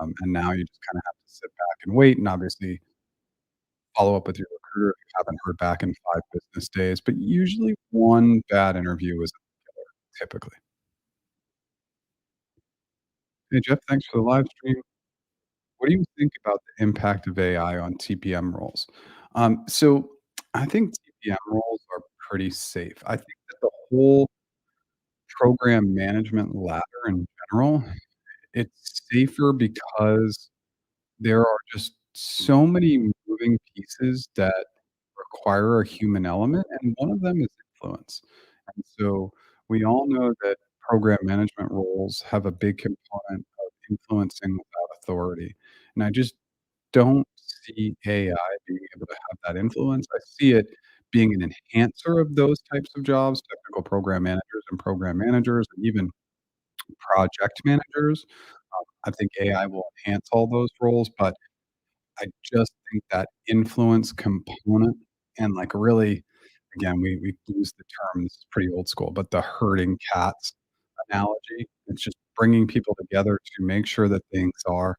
and now you just kinda have to sit back and wait, and obviously follow up with your recruiter if you haven't heard back in 5 business days, but usually one bad interview is a killer, typically. Hey, Jeff, thanks for the live stream. What do you think about the impact of AI on TPM roles? So I think TPM roles are pretty safe. I think that the whole program management ladder in general, it's safer because there are just so many moving pieces that require a human element, and one of them is influence. And so we all know that program management roles have a big component of influencing without authority. And I just don't see AI being able to have that influence. I see it being an enhancer of those types of jobs, technical program managers, and even project managers. I think AI will enhance all those roles, but I just think that influence component and, like, really again, we use the term, this is pretty old school, but the herding cats analogy, it's just bringing people together to make sure that things are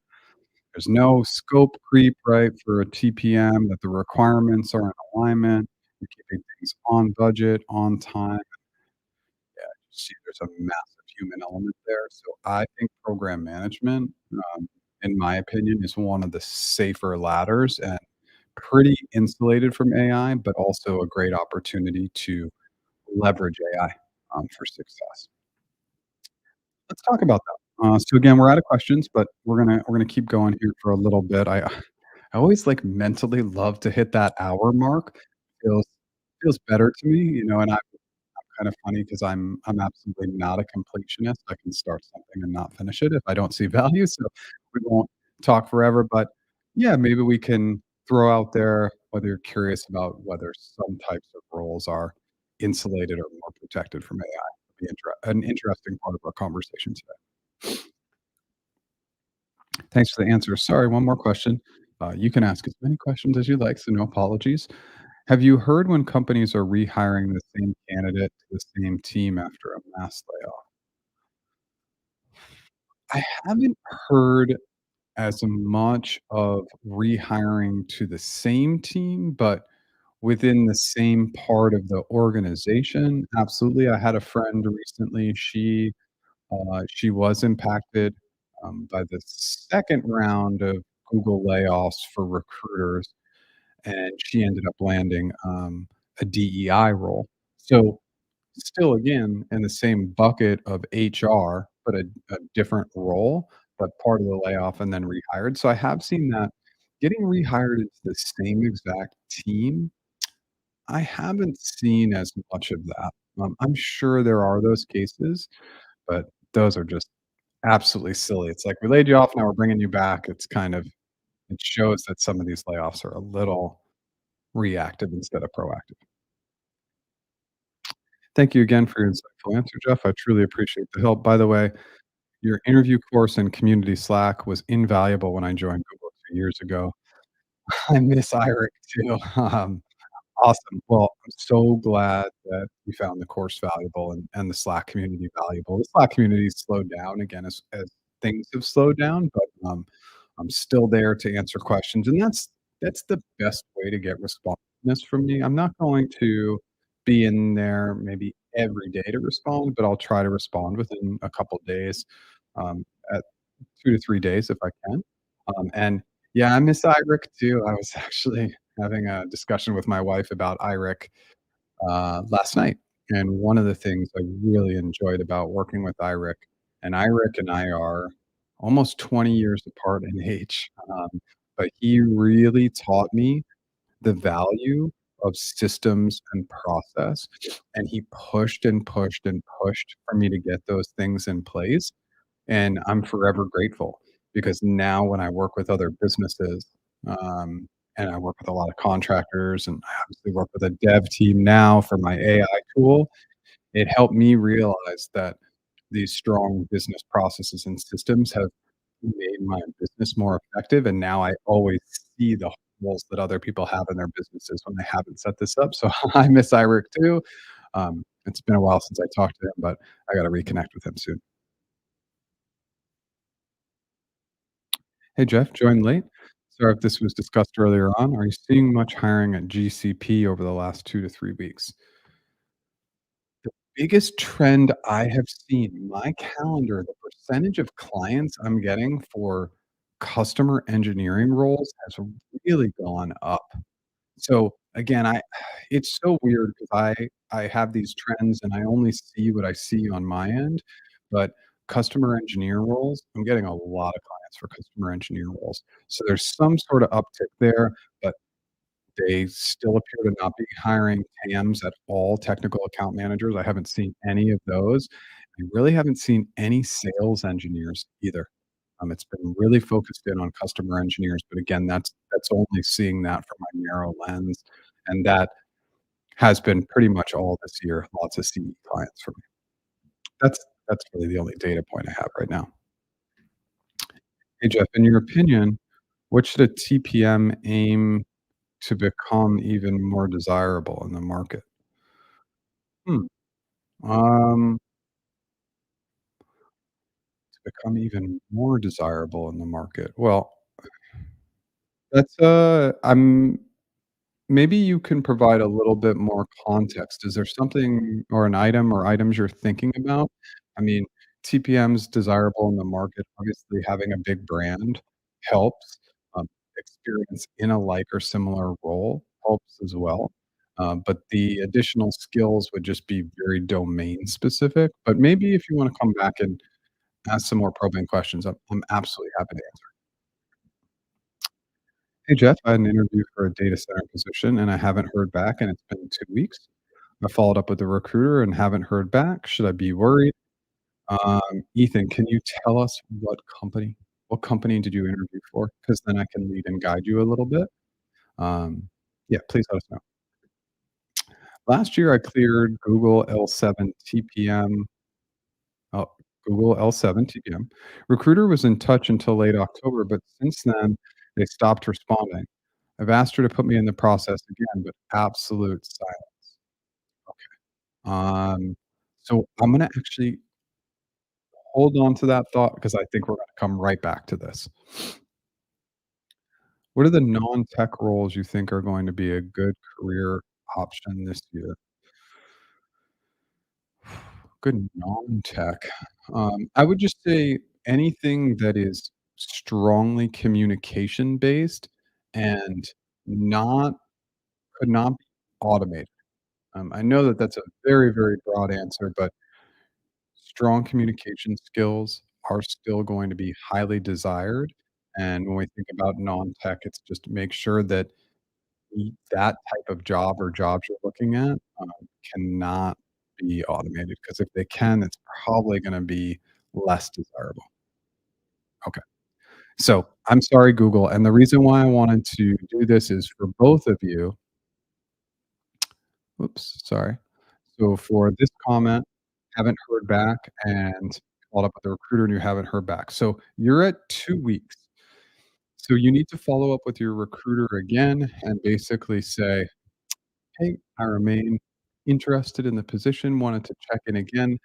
there's no scope creep, right, for a TPM, that the requirements are in alignment, you're keeping things on budget, on time. Yeah, you see there's a massive human element there, so I think program management, in my opinion, is one of the safer ladders and pretty insulated from AI, but also a great opportunity to leverage AI, for success. Let's talk about that. So again, we're out of questions, but we're gonna keep going here for a little bit. I always, like, mentally love to hit that hour mark. Feels feels better to me, and I'm kind of funny because I'm absolutely not a completionist. I can start something and not finish it if I don't see value, so we won't talk forever, but yeah, maybe we can throw out there whether you're curious about whether some types of roles are insulated or more protected from AI. Be an interesting part of our conversation today. Thanks for the answer. Sorry, one more question. You can ask as many questions as you like, so no apologies. Have you heard when companies are rehiring the same candidate to the same team after a mass layoff? I haven't heard as much of rehiring to the same team, but within the same part of the organization. Absolutely. I had a friend recently. She was impacted by the second round of Google layoffs for recruiters, and she ended up landing a DEI role. So still, again, in the same bucket of HR, but a different role, but part of the layoff and then rehired. So I have seen that getting rehired into the same exact team, I haven't seen as much of that. I'm sure there are those cases, but those are just absolutely silly. It's like, "We laid you off, now we're bringing you back." It's kind of it shows that some of these layoffs are a little reactive instead of proactive. Thank you again for your insightful answer, Jeff. I truly appreciate the help. By the way, your interview course in community Slack was invaluable when I joined Google 2 years ago. I miss IRIC too. Awesome. Well, I'm so glad that you found the course valuable and the Slack community valuable. The Slack community's slowed down again as things have slowed down, but, I'm still there to answer questions, and that's the best way to get responsiveness from me. I'm not going to be in there maybe every day to respond, but I'll try to respond within a couple days, at 2 to 3 days if I can. And yeah, I miss IRIC too. I was actually having a discussion with my wife about IRIC, last night, and one of the things I really enjoyed about working with IRIC and IRIC and I are almost 20 years apart in age, but he really taught me the value of systems and process, and he pushed and pushed and pushed for me to get those things in place, and I'm forever grateful because now when I work with other businesses, and I work with a lot of contractors, and I obviously work with a dev team now for my AI tool, it helped me realize that these strong business processes and systems have made my business more effective, and now I always see the holes that other people have in their businesses when they haven't set this up, so I miss Iric too. It's been a while since I talked to him, but I gotta reconnect with him soon. Hey, Jeff, joined late. Sorry if this was discussed earlier on. Are you seeing much hiring at GCP over the last 2 to 3 weeks? Biggest trend I have seen in my calendar, the percentage of clients I'm getting for customer engineering roles has really gone up. So, again, I it's so weird because I have these trends and I only see what I see on my end, but customer engineer roles, I'm getting a lot of clients for customer engineer roles. So there's some sort of uptick there, but they still appear to not be hiring TAMs at all, technical account managers. I haven't seen any of those. I really haven't seen any sales engineers either. It's been really focused in on customer engineers, but again, that's only seeing that from my narrow lens, and that has been pretty much all this year, lots of CE clients for me. That's really the only data point I have right now. Hey, Jeff, in your opinion, What should a TPM aim to become even more desirable in the market? Hmm, um, to become even more desirable in the market. Well, that's, maybe you can provide a little bit more context. Is there something or an item or items you're thinking about? I mean, TPM's desirable in the market. Obviously, having a big brand helps. Experience in a like or similar role helps as well. But the additional skills would just be very domain specific. But maybe if you want to come back and ask some more probing questions, I'm absolutely happy to answer. Hey, Jeff, I had an interview for a data center position and I haven't heard back, and it's been 2 weeks. I followed up with the recruiter and haven't heard back. Should I be worried? Ethan, can you tell us what company did you interview for? Because then I can lead and guide you a little bit. Yeah, please let us know. Last year, I cleared Google L7 TPM. Oh, Google L7 TPM. Recruiter was in touch until late October, but since then, they stopped responding. I've asked her to put me in the process again, but absolute silence. So I'm gonna actually hold on to that thought because I think we're gonna come right back to this. What are the non-tech roles you think are going to be a good career option this year? Good non-tech. I would just say anything that is strongly communication based and not could not be automated. I know that that's a very, very broad answer, but strong communication skills are still going to be highly desired. And when we think about non-tech, it's just to make sure that that type of job or jobs you're looking at cannot be automated. Because if they can, it's probably going to be less desirable. Okay. So I'm sorry, Google. And the reason why I wanted to do this is for both of you. Oops, sorry. So for this comment, haven't heard back and followed up with the recruiter and you haven't heard back. So you're at 2 weeks. So you need to follow up with your recruiter again and basically say, "Hey, I remain interested in the position, wanted to check in again.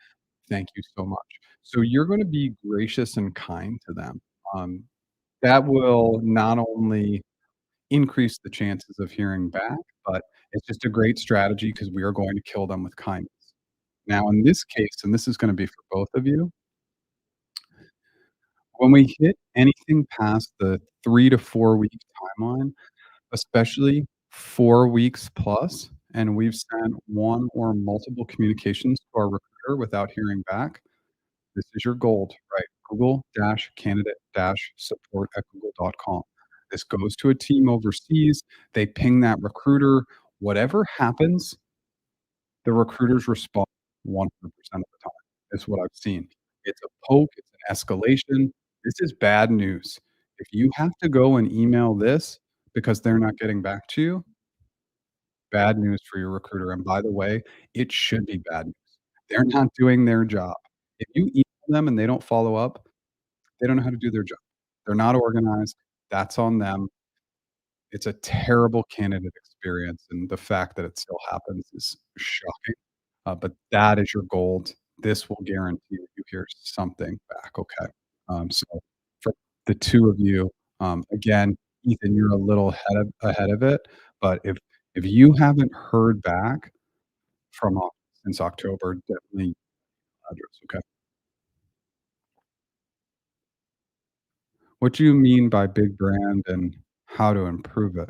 Thank you so much." So you're gonna be gracious and kind to them. Um, that will not only increase the chances of hearing back, but it's just a great strategy because we are going to kill them with kindness. Now, in this case, and this is gonna be for both of you, when we hit anything past the 3 to 4 week timeline, especially 4 weeks plus, and we've sent one or multiple communications to our recruiter without hearing back, this is your gold, right? Google-candidate-support at google.com. This goes to a team overseas. They ping that recruiter. Whatever happens, the recruiters respond 100% of the time. Is what I've seen. It's a poke, it's an escalation. This is bad news. If you have to go and email this because they're not getting back to you, bad news for your recruiter, and by the way, it should be bad news. They're not doing their job. If you email them and they don't follow up, they don't know how to do their job. They're not organized. That's on them. It's a terrible candidate experience, and the fact that it still happens is shocking. But that is your gold. This will guarantee that you hear something back, okay? So for the 2 of you, again, Ethan, you're a little ahead of it, but if you haven't heard back from, since October, definitely address, okay? What do you mean by big brand and how to improve it?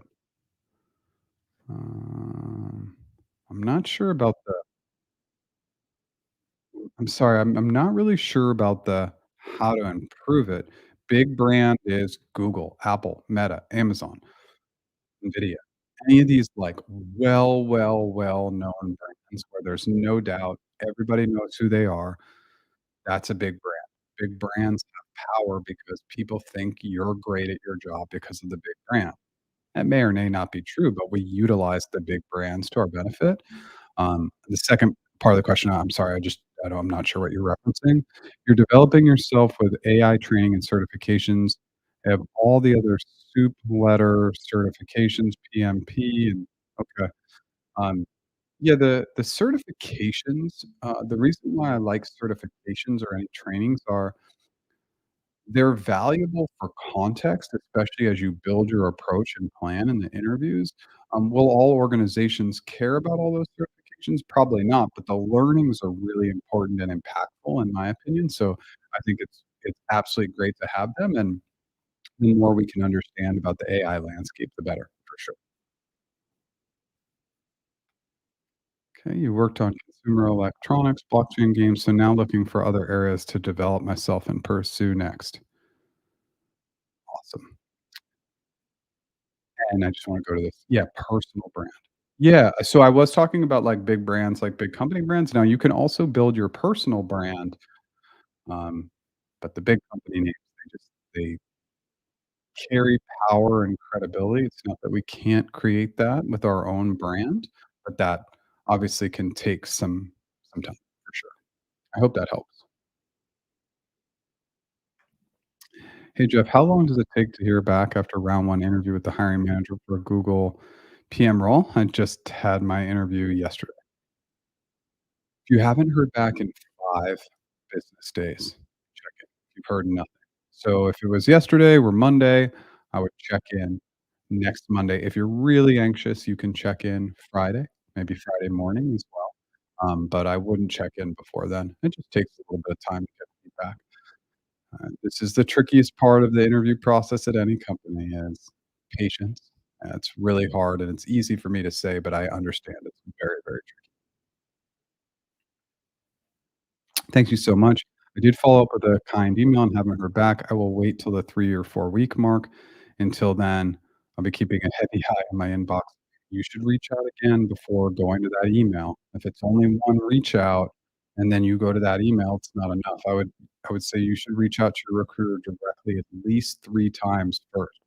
Um, I'm not sure about the I'm sorry, I'm not really sure about the how to improve it. Big brand is Google, Apple, Meta, Amazon, NVIDIA. Any of these, like, well-known brands where there's no doubt everybody knows who they are, that's a big brand. Big brands have power because people think you're great at your job because of the big brand. That may or may not be true, but we utilize the big brands to our benefit. The second part of the question, I'm sorry, I'm not sure what you're referencing. You're developing yourself with AI training and certifications. I have all the other soup letter certifications, PMP, and okay. Um, yeah, the certifications, the reason why I like certifications or any trainings are they're valuable for context, especially as you build your approach and plan in the interviews. Will all organizations care about all those certifications? Probably not, but the learnings are really important and impactful in my opinion, so I think it's absolutely great to have them, and the more we can understand about the AI landscape, the better, for sure. Okay, you worked on consumer electronics, blockchain games, so now looking for other areas to develop myself and pursue next. Awesome. And I just wanna go to this yeah, personal brand. Yeah, so I was talking about, like, big brands, like big company brands. Now you can also build your personal brand, um, but the big company names, they carry power and credibility. It's not that we can't create that with our own brand, but that obviously can take some time for sure. I hope that helps. Hey, Jeff, how long does it take to hear back after round 1 interview with the hiring manager for a Google PM role? I just had my interview yesterday. If you haven't heard back in 5 business days, check in. If you've heard nothing. So if it was yesterday or Monday, I would check in next Monday. If you're really anxious, you can check in Friday, maybe Friday morning as well, but I wouldn't check in before then. It just takes a little bit of time to get feedback. This is the trickiest part of the interview process at any company is patience. It's really hard, and it's easy for me to say, but I understand it's very, very tricky. Thank you so much. I did follow up with a kind email and haven't heard back. I will wait till the 3 or 4 week mark. Until then, I'll be keeping a heavy eye on my inbox. You should reach out again before going to that email. If it's only one reach out and then you go to that email, it's not enough. I would say you should reach out to your recruiter directly at least 3 times first.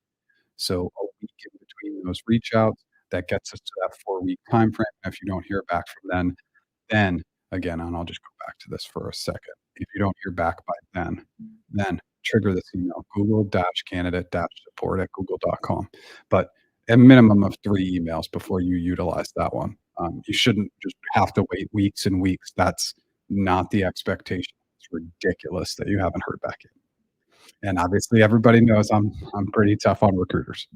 So a week in between those reach outs, that gets us to that 4-week time frame. If you don't hear back from then again, and I'll just go back to this for a second. If you don't hear back by then trigger this email, google-candidate-support@google.com. But a minimum of 3 emails before you utilize that one. You shouldn't just have to wait weeks and weeks. That's not the expectation. It's ridiculous that you haven't heard back yet. And obviously, everybody knows I'm pretty tough on recruiters.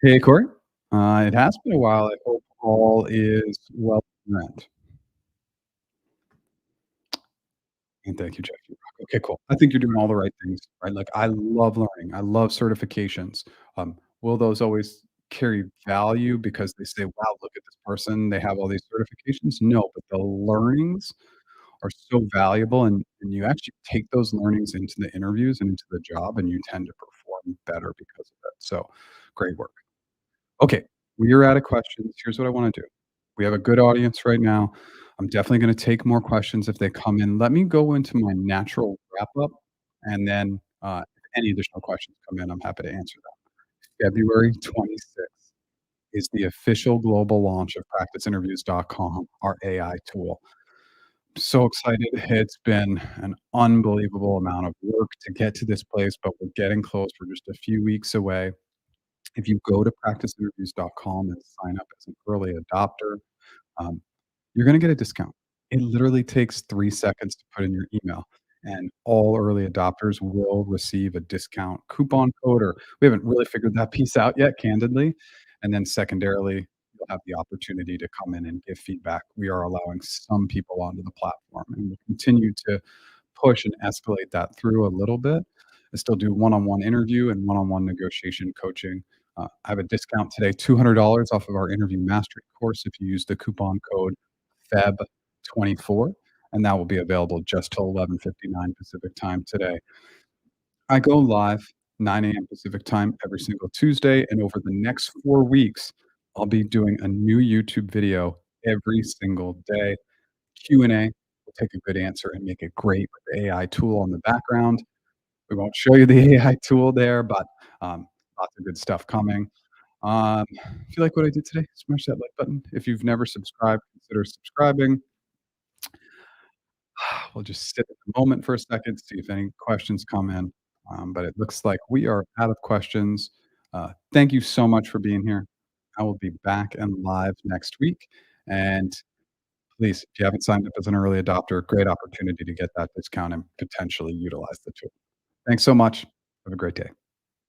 Hey, Corey. It has been a while. I hope all is well on your end. And thank you, Jeff. You're welcome. Okay, cool. I think you're doing all the right things, right? Like, I love learning. I love certifications. Will those always carry value because they say, "Wow, look at this person. They have all these certifications." No, but the learnings are so valuable, and you actually take those learnings into the interviews and into the job, and you tend to perform better because of it. So, great work. Okay, we are out of questions. Here's what I wanna do. We have a good audience right now. I'm definitely gonna take more questions if they come in. Let me go into my natural wrap up, and then, if any additional questions come in, I'm happy to answer them. February 26th is the official global launch of practiceinterviews.com, our AI tool. So excited. It's been an unbelievable amount of work to get to this place, but we're getting close. We're just a few weeks away. If you go to practiceinterviews.com and sign up as an early adopter, um, you're gonna get a discount. It literally takes 3 seconds to put in your email, and all early adopters will receive a discount coupon code, or we haven't really figured that piece out yet, candidly. And then secondarily, you'll have the opportunity to come in and give feedback. We are allowing some people onto the platform, and we'll continue to push and escalate that through a little bit. I still do one-on-one interview and one-on-one negotiation coaching. I have a discount today, $200 off of our interview mastery course if you use the coupon code FEB24, and that will be available just till 11:59 Pacific time today. I go live 9 a.m. Pacific time every single Tuesday, and over the next 4 weeks, I'll be doing a new YouTube video every single day. Q&A. We'll take a good answer and make it great with the AI tool on the background. We won't show you the AI tool there, but, lots of good stuff coming. If you like what I did today, smash that like button. If you've never subscribed, consider subscribing. I'll just sit at the moment for a second, see if any questions come in. But it looks like we are out of questions. Thank you so much for being here. I will be back and live next week. And please, if you haven't signed up as an early adopter, great opportunity to get that discount and potentially utilize the tool. Thanks so much. Have a great day.